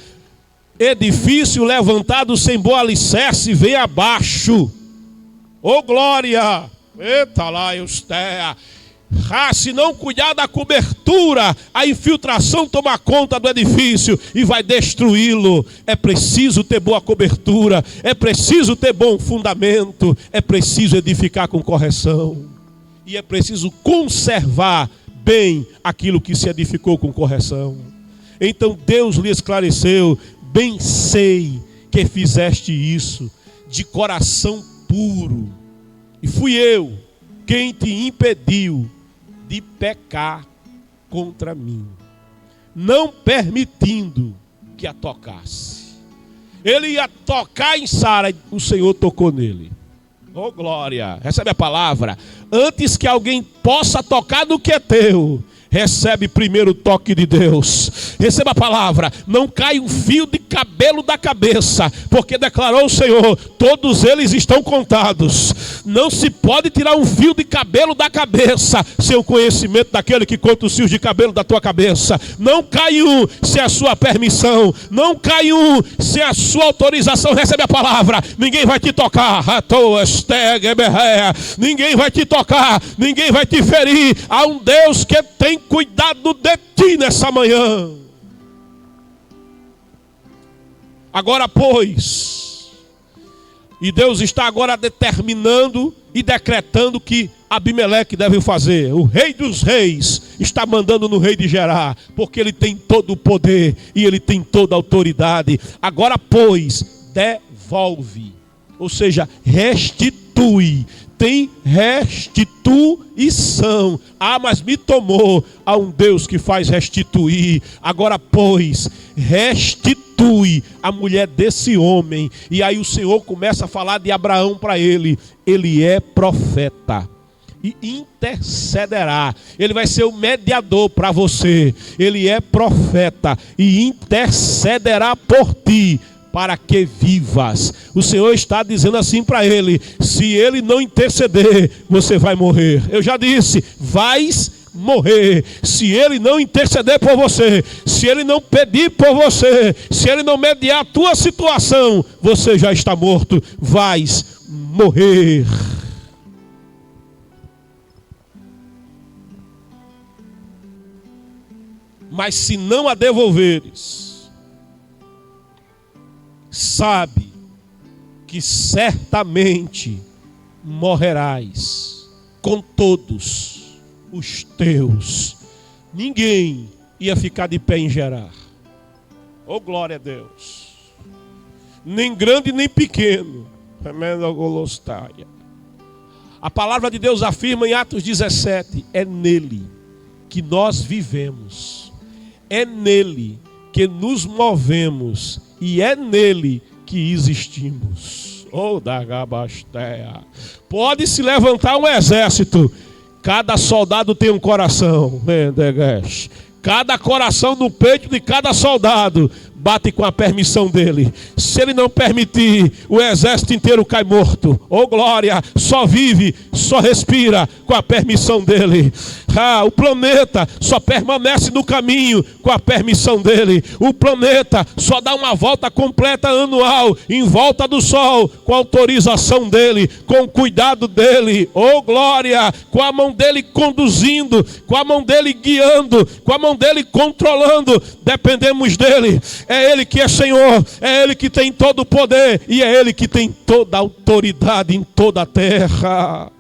edifício levantado sem bom alicerce vem abaixo. Ô glória! Eita lá, Eustéia! Se não cuidar da cobertura, a infiltração toma conta do edifício e vai destruí-lo. É preciso ter boa cobertura, é preciso ter bom fundamento, é preciso edificar com correção. E é preciso conservar bem aquilo que se edificou com correção. Então Deus lhe esclareceu: bem sei que fizeste isso de coração puro, e fui eu quem te impediu de pecar contra mim, não permitindo que a tocasse. Ele ia tocar em Sara, o Senhor tocou nele. Oh glória, recebe a palavra. Antes que alguém possa tocar no que é teu, recebe primeiro o toque de Deus. Receba a palavra. Não cai um fio de cabelo da cabeça, porque declarou o Senhor: todos eles estão contados. Não se pode tirar um fio de cabelo da cabeça sem o conhecimento daquele que conta os fios de cabelo da tua cabeça. Não cai um sem a sua permissão. Não cai um sem a sua autorização. Recebe a palavra. Ninguém vai te tocar. Ninguém vai te tocar. Ninguém vai te ferir. Há um Deus que tem cuidado de ti nessa manhã. Agora, pois, e Deus está agora determinando e decretando que Abimeleque deve fazer. O rei dos reis está mandando no rei de Gerar, porque ele tem todo o poder e ele tem toda a autoridade. Agora, pois, devolve, ou seja, restitui. Tem restituição. Mas me tomou. Há um Deus que faz restituir. Agora, pois, restitui a mulher desse homem. E aí o Senhor começa a falar de Abraão para ele. Ele é profeta e intercederá. Ele vai ser o mediador para você. Ele é profeta e intercederá por ti, para que vivas. O Senhor está dizendo assim para ele: se ele não interceder, você vai morrer. Eu já disse, vais morrer. Se ele não interceder por você, se ele não pedir por você, se ele não mediar a tua situação, você já está morto. Vais morrer. Mas se não a devolveres, sabe que certamente morrerás com todos os teus. Ninguém ia ficar de pé em Gerar. Oh glória a Deus. nem grande nem pequeno. A palavra de Deus afirma em Atos 17, é nele que nós vivemos, é nele que nos movemos e é nele que existimos. Oh, Dagabastéia. Pode se levantar um exército, cada soldado tem um coração. Cada coração no peito de cada soldado bate com a permissão dele. Se ele não permitir, o exército inteiro cai morto. Oh glória, só vive, só respira com a permissão dele. O planeta só permanece no caminho com a permissão dele. O planeta só dá uma volta completa anual em volta do sol com a autorização dele, com o cuidado dele. Oh glória, com a mão dele conduzindo, com a mão dele guiando, com a mão dele controlando. Dependemos dele. É ele que é Senhor, é ele que tem todo o poder e é ele que tem toda a autoridade em toda a terra.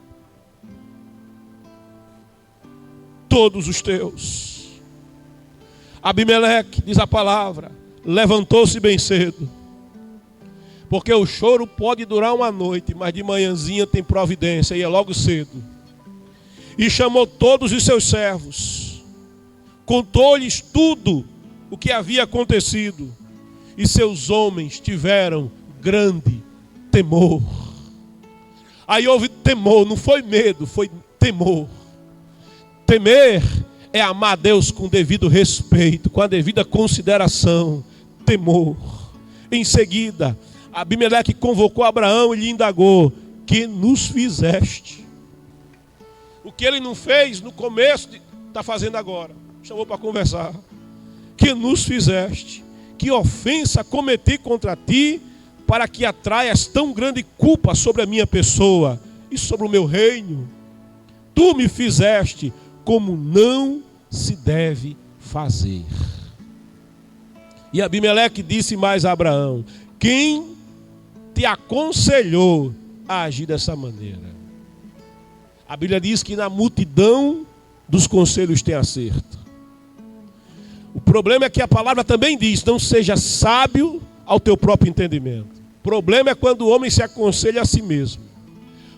Todos os teus. Abimeleque, diz a palavra, levantou-se bem cedo, porque o choro pode durar uma noite, mas de manhãzinha tem providência, e é logo cedo. E chamou todos os seus servos, contou-lhes tudo o que havia acontecido, e seus homens tiveram grande temor. Aí houve temor, não foi medo, foi temor. Temer é amar a Deus com devido respeito, com a devida consideração. Temor. Em seguida, Abimeleque convocou Abraão e lhe indagou: que nos fizeste? O que ele não fez no começo, está fazendo agora. Chamou para conversar. Que nos fizeste? Que ofensa cometi contra ti, para que atraias tão grande culpa sobre a minha pessoa e sobre o meu reino? Tu me fizeste como não se deve fazer. E Abimeleque disse mais a Abraão: quem te aconselhou a agir dessa maneira? A Bíblia diz que na multidão dos conselhos tem acerto. O problema é que a palavra também diz: não seja sábio ao teu próprio entendimento. O problema é quando o homem se aconselha a si mesmo.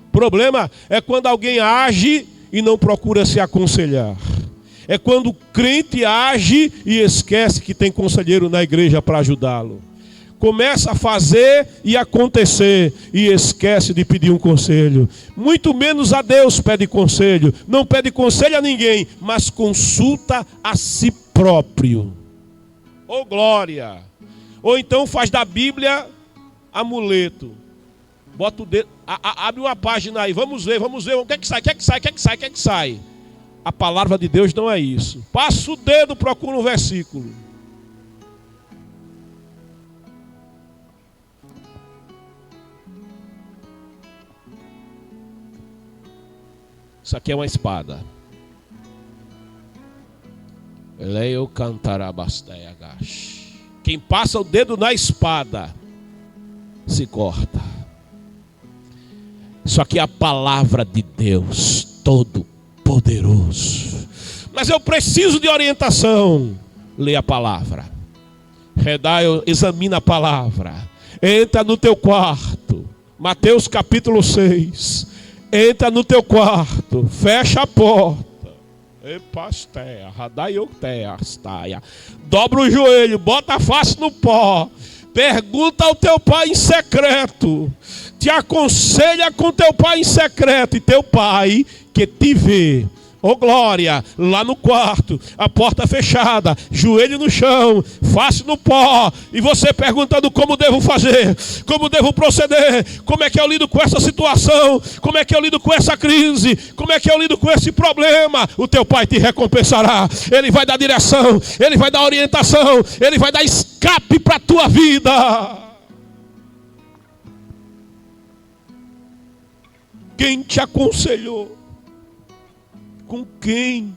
O problema é quando alguém age e não procura se aconselhar. É quando o crente age e esquece que tem conselheiro na igreja para ajudá-lo. Começa a fazer e acontecer e esquece de pedir um conselho. Muito menos a Deus pede conselho. Não pede conselho a ninguém, mas consulta a si próprio. Oh glória! Ou então faz da Bíblia amuleto. Bota o dedo, abre uma página aí, vamos ver, o que é que sai, o que é que sai. A palavra de Deus não é isso. Passa o dedo, procura um versículo. Isso aqui é uma espada. Leio cantarabastéia. Quem passa o dedo na espada se corta. Isso aqui é a palavra de Deus Todo-Poderoso. Mas eu preciso de orientação. Lê a palavra. Examina a palavra. Entra no teu quarto. Mateus capítulo 6. Entra no teu quarto. Fecha a porta. Dobra o joelho. Bota a face no pó. Pergunta ao teu pai em secreto. Te aconselha com teu pai em secreto. E teu pai que te vê, oh glória, lá no quarto, a porta fechada, joelho no chão, face no pó, e você perguntando como devo fazer, como devo proceder, como é que eu lido com essa situação, como é que eu lido com essa crise, como é que eu lido com esse problema. O teu pai te recompensará. Ele vai dar direção, ele vai dar orientação, ele vai dar escape para a tua vida. Quem te aconselhou? Com quem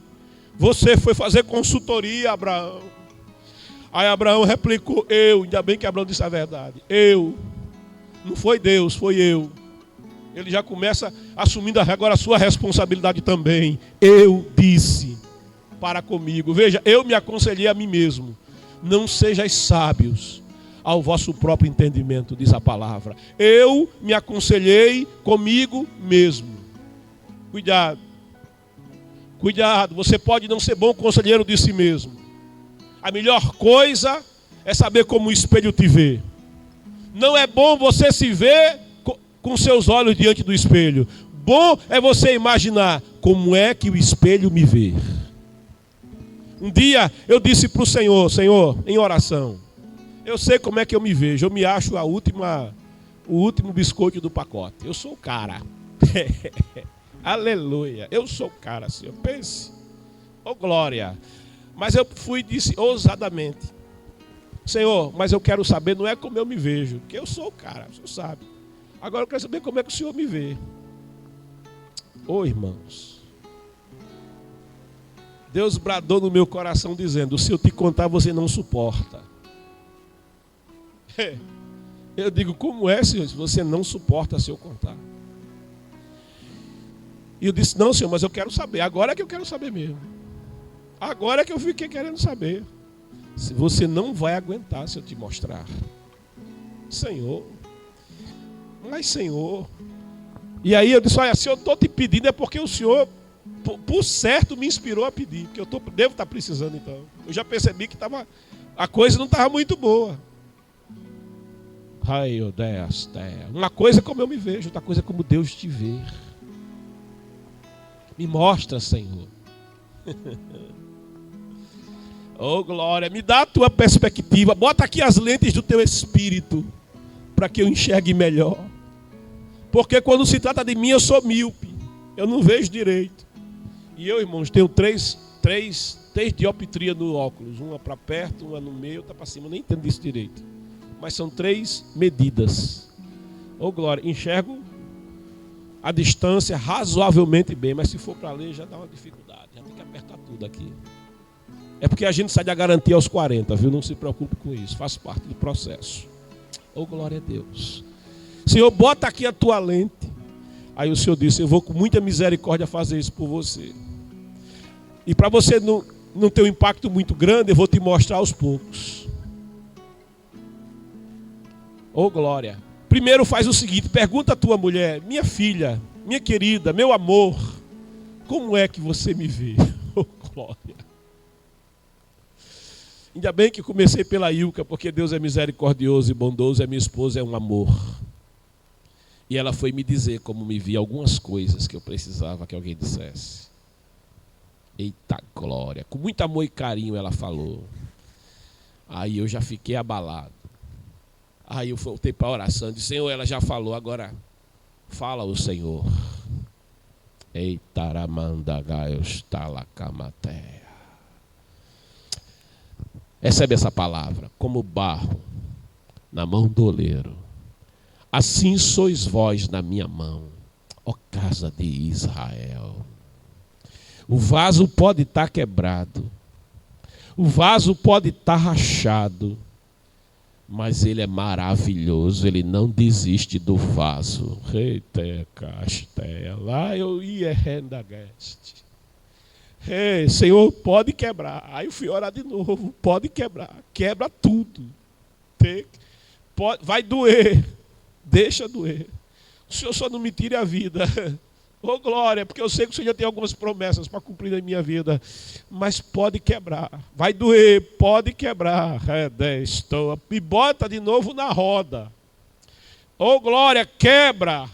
você foi fazer consultoria, Abraão? Aí Abraão replicou: eu. Ainda bem que Abraão disse a verdade. Eu. Não foi Deus, foi eu. Ele já começa assumindo agora a sua responsabilidade também. Eu disse para comigo. Veja, eu me aconselhei a mim mesmo: não sejais sábios ao vosso próprio entendimento, diz a palavra. Eu me aconselhei comigo mesmo. Cuidado. Cuidado, você pode não ser bom conselheiro de si mesmo. A melhor coisa é saber como o espelho te vê. Não é bom você se ver com seus olhos diante do espelho. Bom é você imaginar como é que o espelho me vê. Um dia eu disse para o Senhor, em oração, eu sei como é que eu me vejo, eu me acho o último biscoito do pacote. Eu sou o cara. Aleluia. Eu sou o cara, Senhor. Pense. Oh, glória. Mas eu fui e disse ousadamente, Senhor, mas eu quero saber, não é como eu me vejo, porque eu sou o cara, o Senhor sabe. Agora eu quero saber como é que o Senhor me vê. Oh, irmãos. Deus bradou no meu coração dizendo, se eu te contar você não suporta. Eu digo, como é, Senhor, se você não suporta se eu contar? E eu disse, não, Senhor, mas eu quero saber. Agora é que eu quero saber mesmo. Agora é que eu fiquei querendo saber. Se você não vai aguentar se eu te mostrar. Senhor. Mas, Senhor. E aí eu disse, olha, se eu estou te pedindo é porque o Senhor, por certo, me inspirou a pedir. Porque eu devo estar precisando então. Eu já percebi que a coisa não estava muito boa. Uma coisa é como eu me vejo, outra coisa é como Deus te vê. Me mostra, Senhor. Oh, glória. Me dá a tua perspectiva. Bota aqui as lentes do teu espírito, para que eu enxergue melhor. Porque quando se trata de mim, eu sou míope. Eu não vejo direito. E eu, irmãos, tenho três dioptrias no óculos. Uma para perto, uma no meio, outra para cima. Eu nem entendo isso direito. Mas são 3 medidas. Oh, glória. Enxergo a distância razoavelmente bem. Mas se for para ler, já dá uma dificuldade. Já tem que apertar tudo aqui. É porque a gente sai da garantia aos 40, viu? Não se preocupe com isso. Faz parte do processo. Oh, glória a Deus. Senhor, bota aqui a tua lente. Aí o Senhor disse, eu vou com muita misericórdia fazer isso por você. E para você não ter um impacto muito grande, eu vou te mostrar aos poucos. Oh, glória. Primeiro faz o seguinte, pergunta a tua mulher, minha filha, minha querida, meu amor, como é que você me vê? Oh, glória. Ainda bem que comecei pela Ilka, porque Deus é misericordioso e bondoso, e a minha esposa é um amor. E ela foi me dizer como me via algumas coisas que eu precisava que alguém dissesse. Eita glória, com muito amor e carinho ela falou. Aí eu já fiquei abalado. Aí eu voltei para a oração, disse, Senhor, ela já falou, agora fala o Senhor. Eita ramandagaios talacamaté. Recebe essa palavra, como barro na mão do oleiro. Assim sois vós na minha mão, ó casa de Israel. O vaso pode estar quebrado, o vaso pode estar rachado, mas ele é maravilhoso, ele não desiste do vaso. Eita, casteia, lá eu ia renda gueste. Ei, Senhor, pode quebrar. Aí eu fui orar de novo, pode quebrar, quebra tudo. Vai doer, deixa doer. O Senhor só não me tire a vida. Oh, glória, porque eu sei que o Senhor tem algumas promessas para cumprir na minha vida. Mas pode quebrar. Vai doer, pode quebrar. Me bota de novo na roda. Oh, glória, quebra.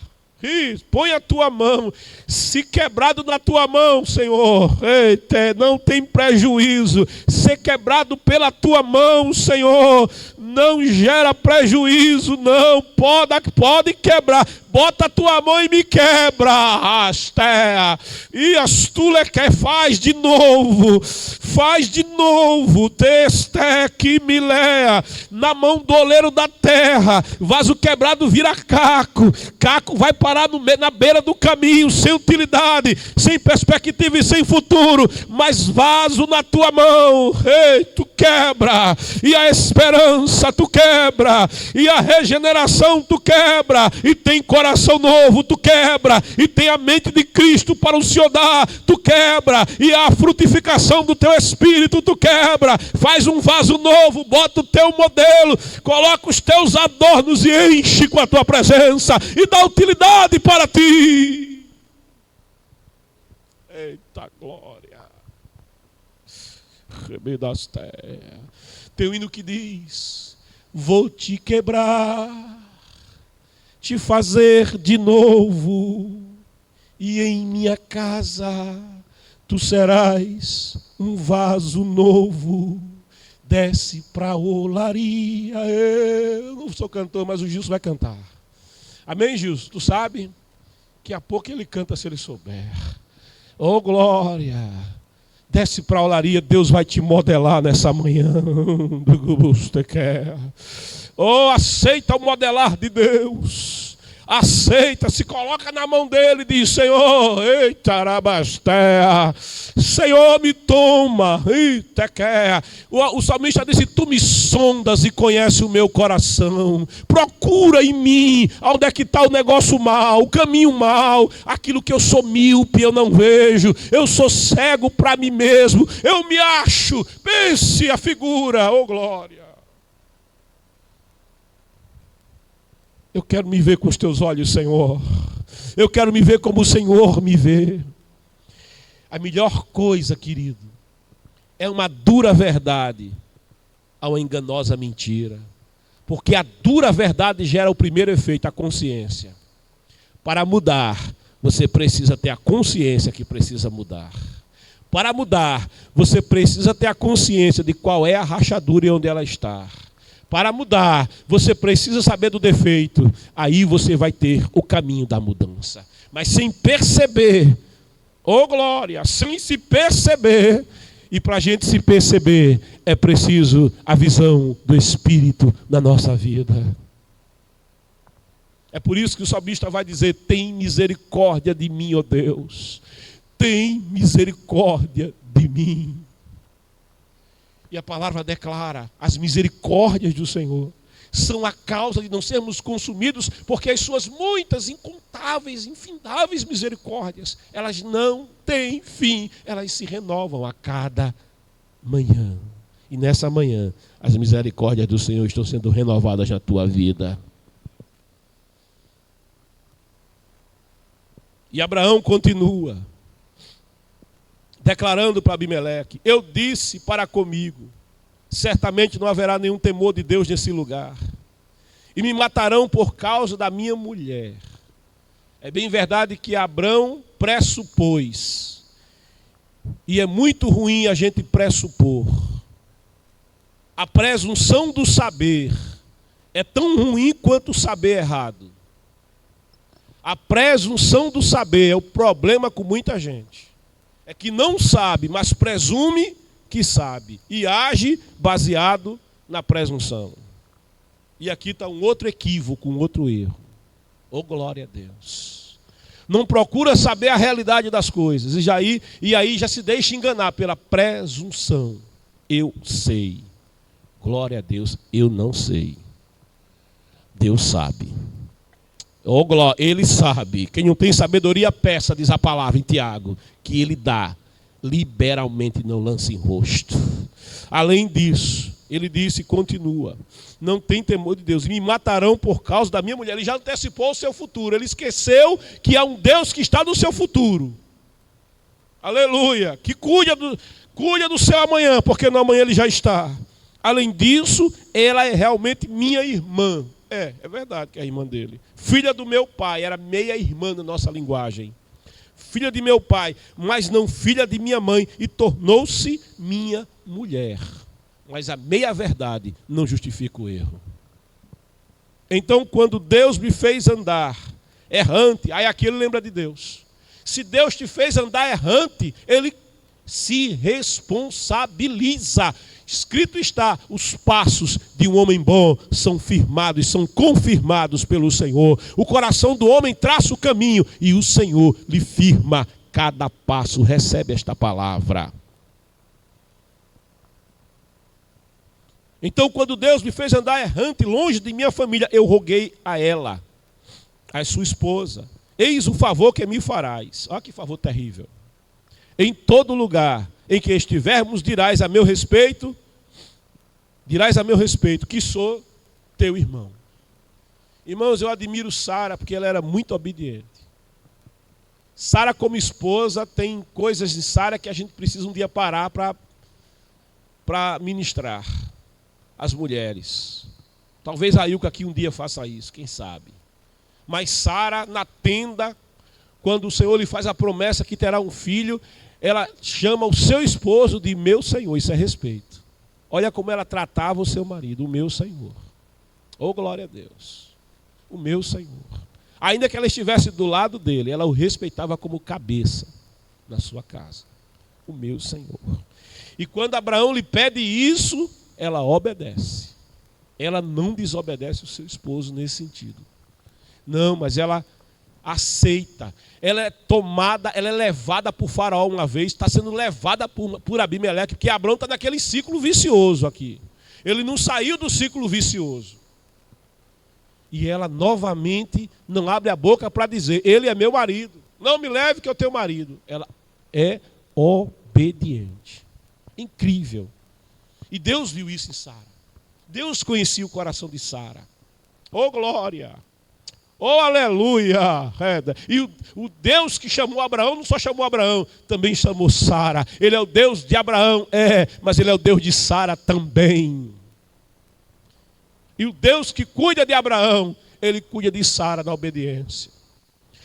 Põe a tua mão. Se quebrado na tua mão, Senhor, eita, não tem prejuízo. Ser quebrado pela tua mão, Senhor, não gera prejuízo, não. Pode quebrar. Bota a tua mão e me quebra. Astea. E as tule que faz de novo. Faz de novo. Teste que me lea. Na mão do oleiro da terra. Vaso quebrado vira caco. Caco vai parar na beira do caminho, sem utilidade, sem perspectiva e sem futuro. Mas vaso na tua mão. Ei, tu quebra. E a esperança tu quebra. E a regeneração tu quebra. E tem coragem coração novo, tu quebra, e tem a mente de Cristo para o Senhor dar, tu quebra, e a frutificação do teu espírito, tu quebra, faz um vaso novo, bota o teu modelo, coloca os teus adornos e enche com a tua presença, e dá utilidade para ti. Eita glória. Tem um hino que diz: vou te quebrar, te fazer de novo, e em minha casa tu serás um vaso novo. Desce para a olaria. Eu não sou cantor, mas o Gilson vai cantar. Amém, Gilson? Tu sabe? Que a pouco ele canta se ele souber. Oh, glória! Desce para a olaria, Deus vai te modelar nessa manhã. Oh, aceita o modelar de Deus. Aceita, se coloca na mão dele e diz: Senhor, eita, arabastea, Senhor, me toma. Eita, o salmista disse: tu me sondas e conhece o meu coração. Procura em mim onde é que está o negócio mal, o caminho mal, aquilo que eu sou míope, eu não vejo, eu sou cego para mim mesmo, eu me acho. Pense a figura, oh glória. Eu quero me ver com os teus olhos, Senhor. Eu quero me ver como o Senhor me vê. A melhor coisa, querido, é uma dura verdade a uma enganosa mentira. Porque a dura verdade gera o primeiro efeito, a consciência. Para mudar, você precisa ter a consciência que precisa mudar. Para mudar, você precisa ter a consciência de qual é a rachadura e onde ela está. Para mudar, você precisa saber do defeito. Aí você vai ter o caminho da mudança. Mas sem perceber, oh glória, sem se perceber. E para a gente se perceber, é preciso a visão do Espírito na nossa vida. É por isso que o salmista vai dizer: tem misericórdia de mim, ó Deus. Tem misericórdia de mim. E a palavra declara: as misericórdias do Senhor são a causa de não sermos consumidos, porque as suas muitas, incontáveis, infindáveis misericórdias, elas não têm fim, elas se renovam a cada manhã. E nessa manhã, as misericórdias do Senhor estão sendo renovadas na tua vida. E Abraão continua declarando para Abimeleque: eu disse para comigo, certamente não haverá nenhum temor de Deus nesse lugar, e me matarão por causa da minha mulher. É bem verdade que Abrão pressupôs, e é muito ruim a gente pressupor. A presunção do saber é tão ruim quanto o saber errado. A presunção do saber é o problema com muita gente. É que não sabe, mas presume que sabe. E age baseado na presunção. E aqui está um outro equívoco, um outro erro. Oh, glória a Deus. Não procura saber a realidade das coisas. E aí já se deixa enganar pela presunção. Eu sei. Glória a Deus, eu não sei. Deus sabe. Oh, glória, Ele sabe. Quem não tem sabedoria, peça, diz a palavra em Tiago, que Ele dá, liberalmente não lança em rosto. Além disso, Ele disse e continua: não tem temor de Deus, e me matarão por causa da minha mulher. Ele já antecipou o seu futuro, ele esqueceu que há um Deus que está no seu futuro. Aleluia, que cuida do seu amanhã, porque no amanhã ele já está. Além disso, ela é realmente minha irmã. É verdade que é a irmã dele. Filha do meu pai, era meia-irmã na nossa linguagem. Filha de meu pai, mas não filha de minha mãe, e tornou-se minha mulher. Mas a meia-verdade não justifica o erro. Então, quando Deus me fez andar errante, aí aqui ele lembra de Deus. Se Deus te fez andar errante, Ele se responsabiliza. Escrito está: os passos de um homem bom são firmados, são confirmados pelo Senhor. O coração do homem traça o caminho e o Senhor lhe firma cada passo. Recebe esta palavra. Então, quando Deus me fez andar errante, longe de minha família, eu roguei a ela. a sua esposa: eis o favor que me farás. Olha que favor terrível. Em todo lugar em que estivermos, dirás a meu respeito que sou teu irmão. Irmãos, eu admiro Sara porque ela era muito obediente. Sara como esposa, tem coisas de Sara que a gente precisa um dia parar para ministrar às mulheres. Talvez a Ilka aqui um dia faça isso, quem sabe. Mas Sara, na tenda, quando o Senhor lhe faz a promessa que terá um filho, ela chama o seu esposo de meu Senhor. Isso é respeito. Olha como ela tratava o seu marido, o meu Senhor. Oh, glória a Deus. O meu Senhor. Ainda que ela estivesse do lado dele, ela o respeitava como cabeça na sua casa. O meu Senhor. E quando Abraão lhe pede isso, ela obedece. Ela não desobedece o seu esposo nesse sentido. Não, mas ela aceita. Ela é tomada, ela é levada por Faraó uma vez, está sendo levada por Abimeleque, porque Abraão está naquele ciclo vicioso aqui. Ele não saiu do ciclo vicioso. E ela novamente não abre a boca para dizer: ele é meu marido, não me leve que eu tenho marido. Ela é obediente. Incrível. E Deus viu isso em Sara. Deus conhecia o coração de Sara. Oh, glória! Oh, aleluia! E o Deus que chamou Abraão não só chamou Abraão, também chamou Sara. Ele é o Deus de Abraão, mas ele é o Deus de Sara também. E o Deus que cuida de Abraão, ele cuida de Sara na obediência.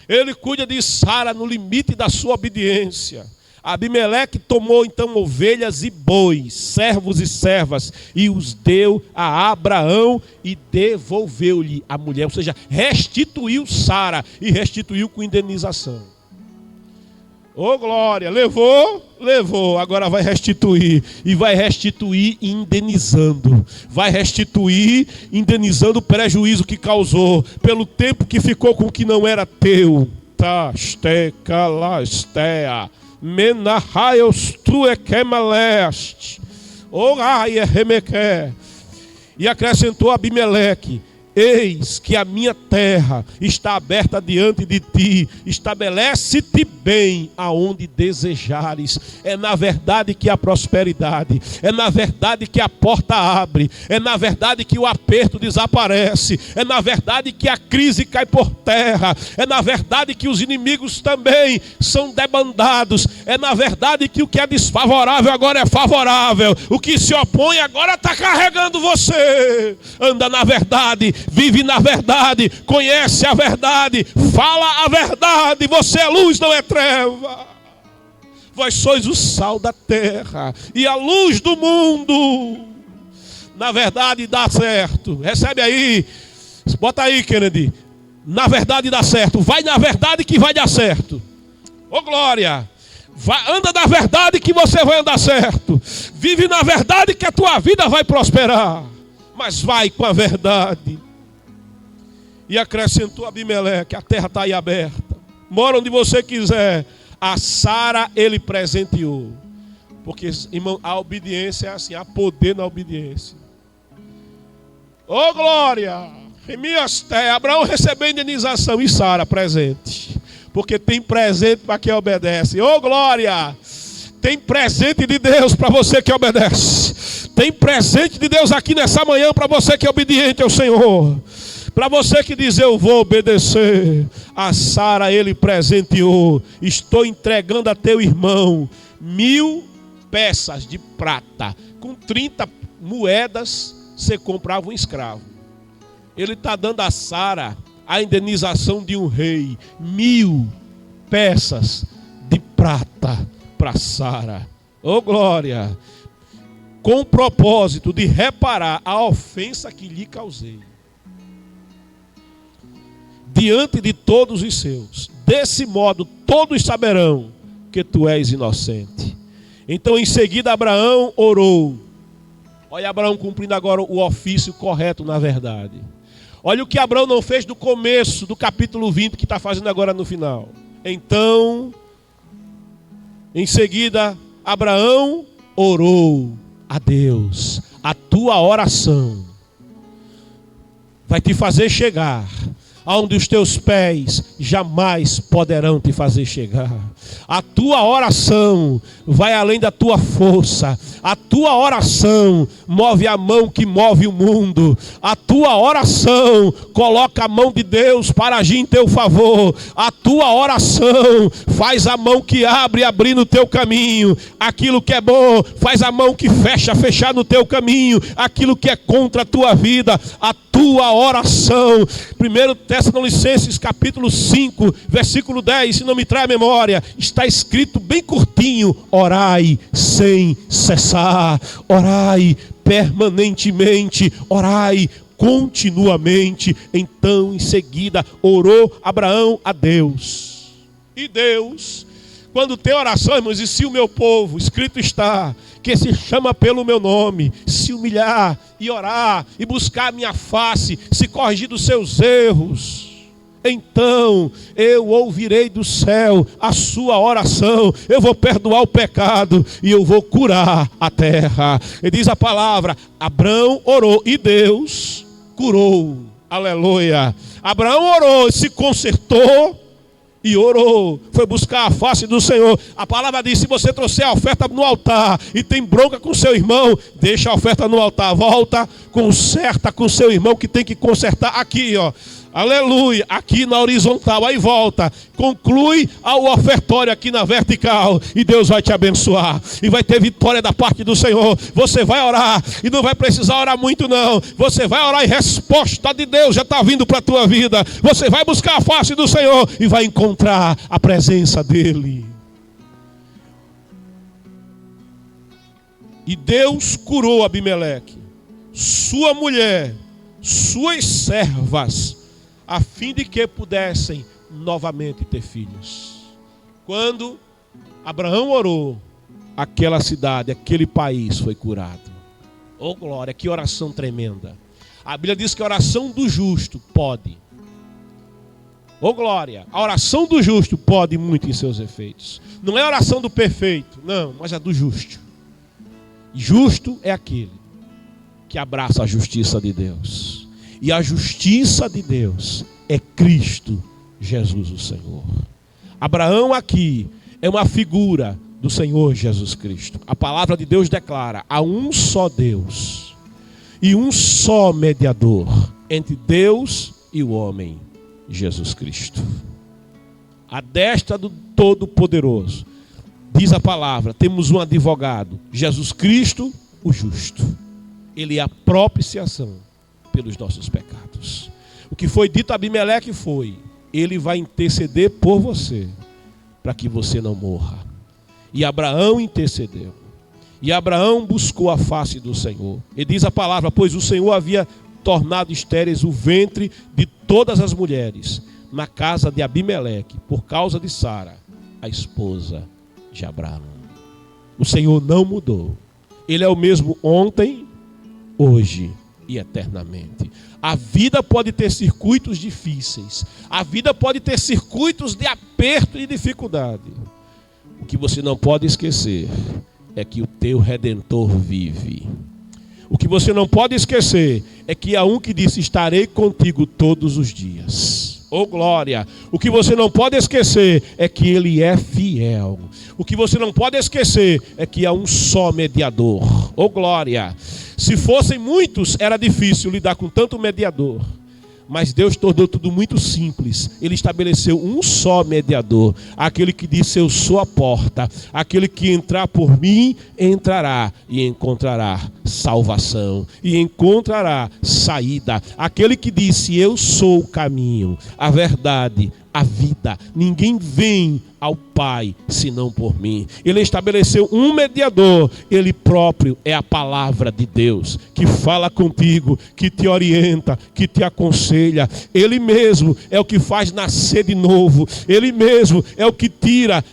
Ele cuida de Sara no limite da sua obediência. Abimeleque tomou então ovelhas e bois, servos e servas, e os deu a Abraão e devolveu-lhe a mulher. Ou seja, restituiu Sara e restituiu com indenização. Oh, glória! Levou, agora vai restituir. E vai restituir indenizando. Vai restituir indenizando o prejuízo que causou, pelo tempo que ficou com o que não era teu. Tasteca lastea. Menahaios tu ekemaleste. Oh, ai, remeque. E acrescentou Abimeleque: eis que a minha terra está aberta diante de ti, estabelece-te bem aonde desejares. É na verdade que a prosperidade, é na verdade que a porta abre, é na verdade que o aperto desaparece, é na verdade que a crise cai por terra, é na verdade que os inimigos também são debandados, é na verdade que o que é desfavorável agora é favorável, o que se opõe agora está carregando você. Anda na verdade, vive na verdade, conhece a verdade, fala a verdade. Você é luz, não é treva. Vós sois o sal da terra e a luz do mundo. Na verdade dá certo. Recebe aí. Bota aí, Kennedy. Na verdade dá certo. Vai na verdade que vai dar certo. Ô, glória. Anda na verdade que você vai andar certo. Vive na verdade que a tua vida vai prosperar. Mas vai com a verdade. E acrescentou Abimeleque: a terra está aí aberta, mora onde você quiser. A Sara ele presenteou. Porque, irmão, a obediência é assim, há poder na obediência. Oh, glória! Abraão recebeu indenização e Sara presente. Porque tem presente para quem obedece. Oh, glória! Tem presente de Deus para você que obedece. Tem presente de Deus aqui nessa manhã para você que é obediente ao Senhor. Para você que diz: eu vou obedecer. A Sara ele presenteou: estou entregando a teu irmão 1000 peças de prata. Com 30 moedas você comprava um escravo. Ele está dando a Sara a indenização de um rei. 1000 peças de prata para Sara. Oh, glória! Com o propósito de reparar a ofensa que lhe causei diante de todos os seus. Desse modo todos saberão que tu és inocente. Então em seguida Abraão orou. Olha Abraão cumprindo agora o ofício correto na verdade. Olha o que Abraão não fez no começo do capítulo 20 que está fazendo agora no final. Então em seguida Abraão orou a Deus. A tua oração vai te fazer chegar aonde os teus pés jamais poderão te fazer chegar. A tua oração vai além da tua força. A tua oração move a mão que move o mundo. A tua oração coloca a mão de Deus para agir em teu favor. A tua oração faz a mão que abre abrir no teu caminho. Aquilo que é bom faz a mão que fecha fechar no teu caminho. Aquilo que é contra a tua vida, a tua oração. 1 Tessalonicenses capítulo 5, versículo 10, se não me trai a memória, está escrito bem curtinho: orai sem cessar, orai permanentemente, orai continuamente. Então em seguida orou Abraão a Deus. E Deus, quando tem oração, irmãos, e se o meu povo, escrito está, que se chama pelo meu nome, se humilhar e orar e buscar a minha face, se corrigir dos seus erros, então eu ouvirei do céu a sua oração, eu vou perdoar o pecado e eu vou curar a terra. E diz a palavra: Abraão orou e Deus curou. Aleluia. Abraão orou, se consertou e orou, foi buscar a face do Senhor. A palavra diz: se você trouxer a oferta no altar e tem bronca com seu irmão, deixa a oferta no altar, volta, conserta com seu irmão que tem que consertar aqui, ó. Aleluia, aqui na horizontal, aí volta, conclui o ofertório aqui na vertical, e Deus vai te abençoar, e vai ter vitória da parte do Senhor. Você vai orar, e não vai precisar orar muito não, você vai orar e resposta de Deus já está vindo para a tua vida. Você vai buscar a face do Senhor, e vai encontrar a presença dEle. E Deus curou Abimeleque, sua mulher, suas servas, a fim de que pudessem novamente ter filhos. Quando Abraão orou, aquela cidade, aquele país foi curado. Oh glória, que oração tremenda. A Bíblia diz que a oração do justo pode. Oh glória, a oração do justo pode muito em seus efeitos. Não é a oração do perfeito, não, mas a do justo. Justo é aquele que abraça a justiça de Deus. E a justiça de Deus é Cristo Jesus o Senhor. Abraão aqui é uma figura do Senhor Jesus Cristo. A palavra de Deus declara: há um só Deus e um só mediador entre Deus e o homem, Jesus Cristo. A destra do Todo-Poderoso, diz a palavra, temos um advogado, Jesus Cristo, o justo. Ele é a propiciação pelos nossos pecados. O que foi dito a Abimeleque foi: ele vai interceder por você, para que você não morra. E Abraão intercedeu. E Abraão buscou a face do Senhor. E diz a palavra: pois o Senhor havia tornado estéreis o ventre de todas as mulheres na casa de Abimeleque, por causa de Sara, a esposa de Abraão. O Senhor não mudou. Ele é o mesmo ontem, hoje e eternamente. A vida pode ter circuitos difíceis. A vida pode ter circuitos de aperto e dificuldade. O que você não pode esquecer é que o teu Redentor vive. O que você não pode esquecer é que há um que disse: estarei contigo todos os dias. Oh glória! O que você não pode esquecer é que Ele é fiel. O que você não pode esquecer é que há um só mediador. Oh glória! Se fossem muitos, era difícil lidar com tanto mediador. Mas Deus tornou tudo muito simples. Ele estabeleceu um só mediador. Aquele que disse: eu sou a porta. Aquele que entrar por mim, entrará e encontrará salvação. E encontrará saída. Aquele que disse: eu sou o caminho, a verdade, a vida. Ninguém vem ao Pai senão por mim. Ele estabeleceu um mediador. Ele próprio é a palavra de Deus, que fala contigo, que te orienta, que te aconselha. Ele mesmo é o que faz nascer de novo. Ele mesmo é o que tira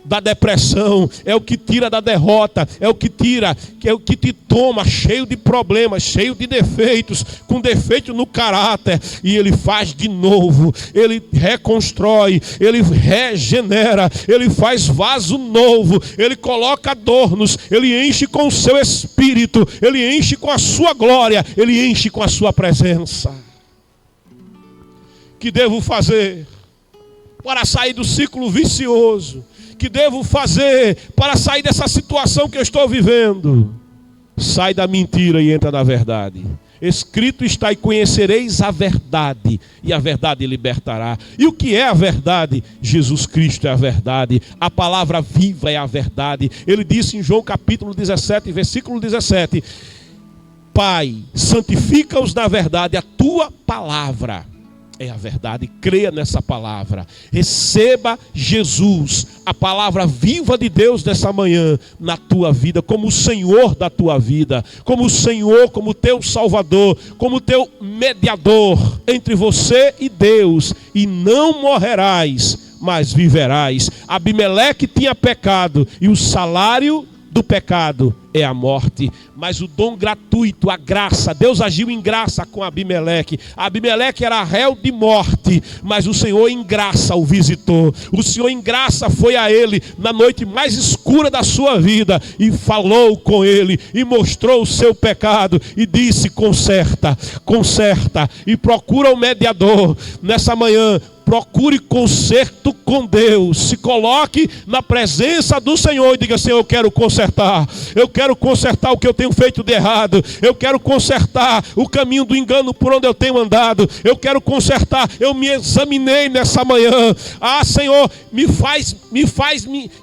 da depressão, é o que tira da derrota, é o que tira, que é o que te toma cheio de problemas, cheio de defeitos, com defeito no caráter, e Ele faz de novo. Ele reconstrói, Ele regenera, Ele faz vaso novo, Ele coloca adornos, Ele enche com o seu Espírito, Ele enche com a sua glória, Ele enche com a sua presença. que devo fazer para sair do ciclo vicioso? Que devo fazer para sair dessa situação que eu estou vivendo? Sai da mentira e entra na verdade. Escrito está: e conhecereis a verdade, e a verdade libertará. E o que é a verdade? Jesus Cristo é a verdade. A palavra viva é a verdade. Ele disse em João capítulo 17, versículo 17: Pai, santifica-os na verdade, a tua palavra é a verdade. Creia nessa palavra. Receba Jesus, a palavra viva de Deus nessa manhã, na tua vida, como o Senhor da tua vida, como o Senhor, como teu Salvador, como teu mediador entre você e Deus, e não morrerás, mas viverás. Abimeleque tinha pecado, e o salário do pecado é a morte, mas o dom gratuito, a graça, Deus agiu em graça com Abimeleque. Abimeleque era réu de morte, mas o Senhor em graça o visitou. O Senhor em graça foi a ele na noite mais escura da sua vida e falou com ele e mostrou o seu pecado e disse: conserta, conserta, e procura o mediador. Nessa manhã, procure conserto com Deus. Se coloque na presença do Senhor e diga: Senhor, eu quero consertar. Eu quero consertar o que eu tenho feito de errado. Eu quero consertar o caminho do engano por onde eu tenho andado. Eu quero consertar. Eu me examinei nessa manhã. Ah, Senhor,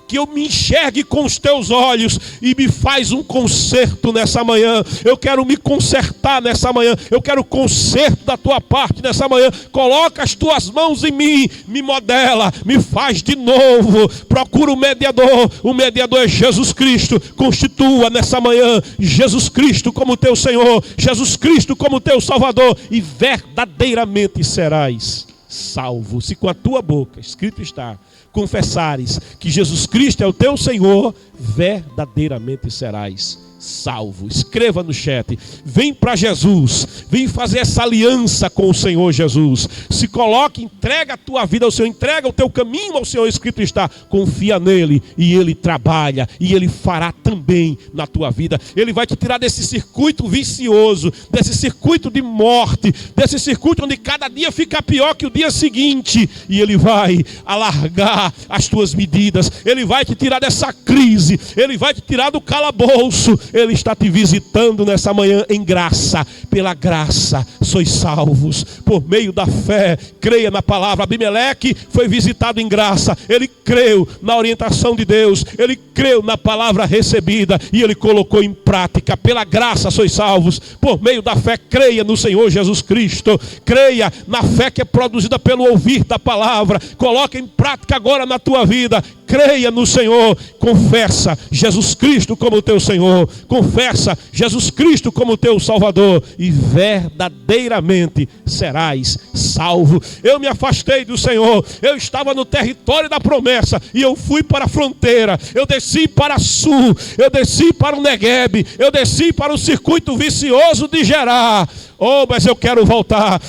que eu me enxergue com os teus olhos e me faz um conserto nessa manhã. Eu quero me consertar nessa manhã. Eu quero conserto da tua parte nessa manhã. Coloca as tuas mãos em mim, me modela, me faz de novo. Procura o mediador. O mediador é Jesus Cristo. Constitua nessa manhã Jesus Cristo como teu Senhor, Jesus Cristo como teu Salvador, e verdadeiramente serás salvo. Se com a tua boca, escrito está, confessares que Jesus Cristo é o teu Senhor, verdadeiramente serás salvo. Escreva no chat: vem para Jesus, vem fazer essa aliança com o Senhor Jesus. Se coloque, entrega a tua vida ao Senhor, entrega o teu caminho ao Senhor. Escrito está: confia nele e ele trabalha, e ele fará também na tua vida. Ele vai te tirar desse circuito vicioso, desse circuito de morte, desse circuito onde cada dia fica pior que o dia seguinte, e ele vai alargar as tuas medidas. Ele vai te tirar dessa crise, ele vai te tirar do calabouço. Ele está te visitando nessa manhã em graça. Pela graça sois salvos por meio da fé. Creia na palavra. Abimeleque foi visitado em graça. Ele creu na orientação de Deus. Ele creu na palavra recebida e ele colocou em prática. Pela graça sois salvos por meio da fé. Creia no Senhor Jesus Cristo. Creia na fé que é produzida pelo ouvir da palavra. Coloque em prática agora na tua vida. Creia no Senhor. Confessa Jesus Cristo como teu Senhor. Confessa Jesus Cristo como teu Salvador, e verdadeiramente serás salvo. Eu me afastei do Senhor. Eu estava no território da promessa e eu fui para a fronteira. Eu desci para sul. Eu desci para o Negueb. Eu desci para o circuito vicioso de Gerar. Oh, mas eu quero voltar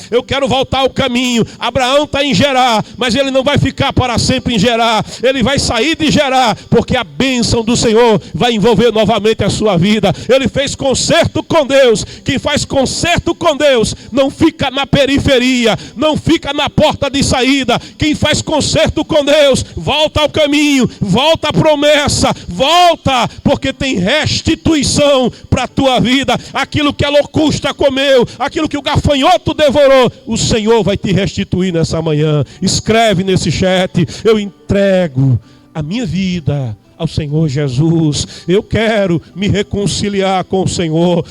ao caminho. Abraão está em Gerar, mas ele não vai ficar para sempre em Gerar. Ele vai sair de Gerar, porque a bênção do Senhor vai envolver novamente a sua vida. Ele fez concerto com Deus. Quem faz concerto com Deus não fica na periferia, não fica na porta de saída. Quem faz concerto com Deus volta ao caminho, volta à promessa, volta, porque tem restituição para a tua vida. Aquilo que a locusta comeu, aquilo que o gafanhoto devorou, o Senhor vai te restituir nessa manhã. Escreve nesse chat: eu entrego a minha vida ao Senhor Jesus. Eu quero me reconciliar com o Senhor.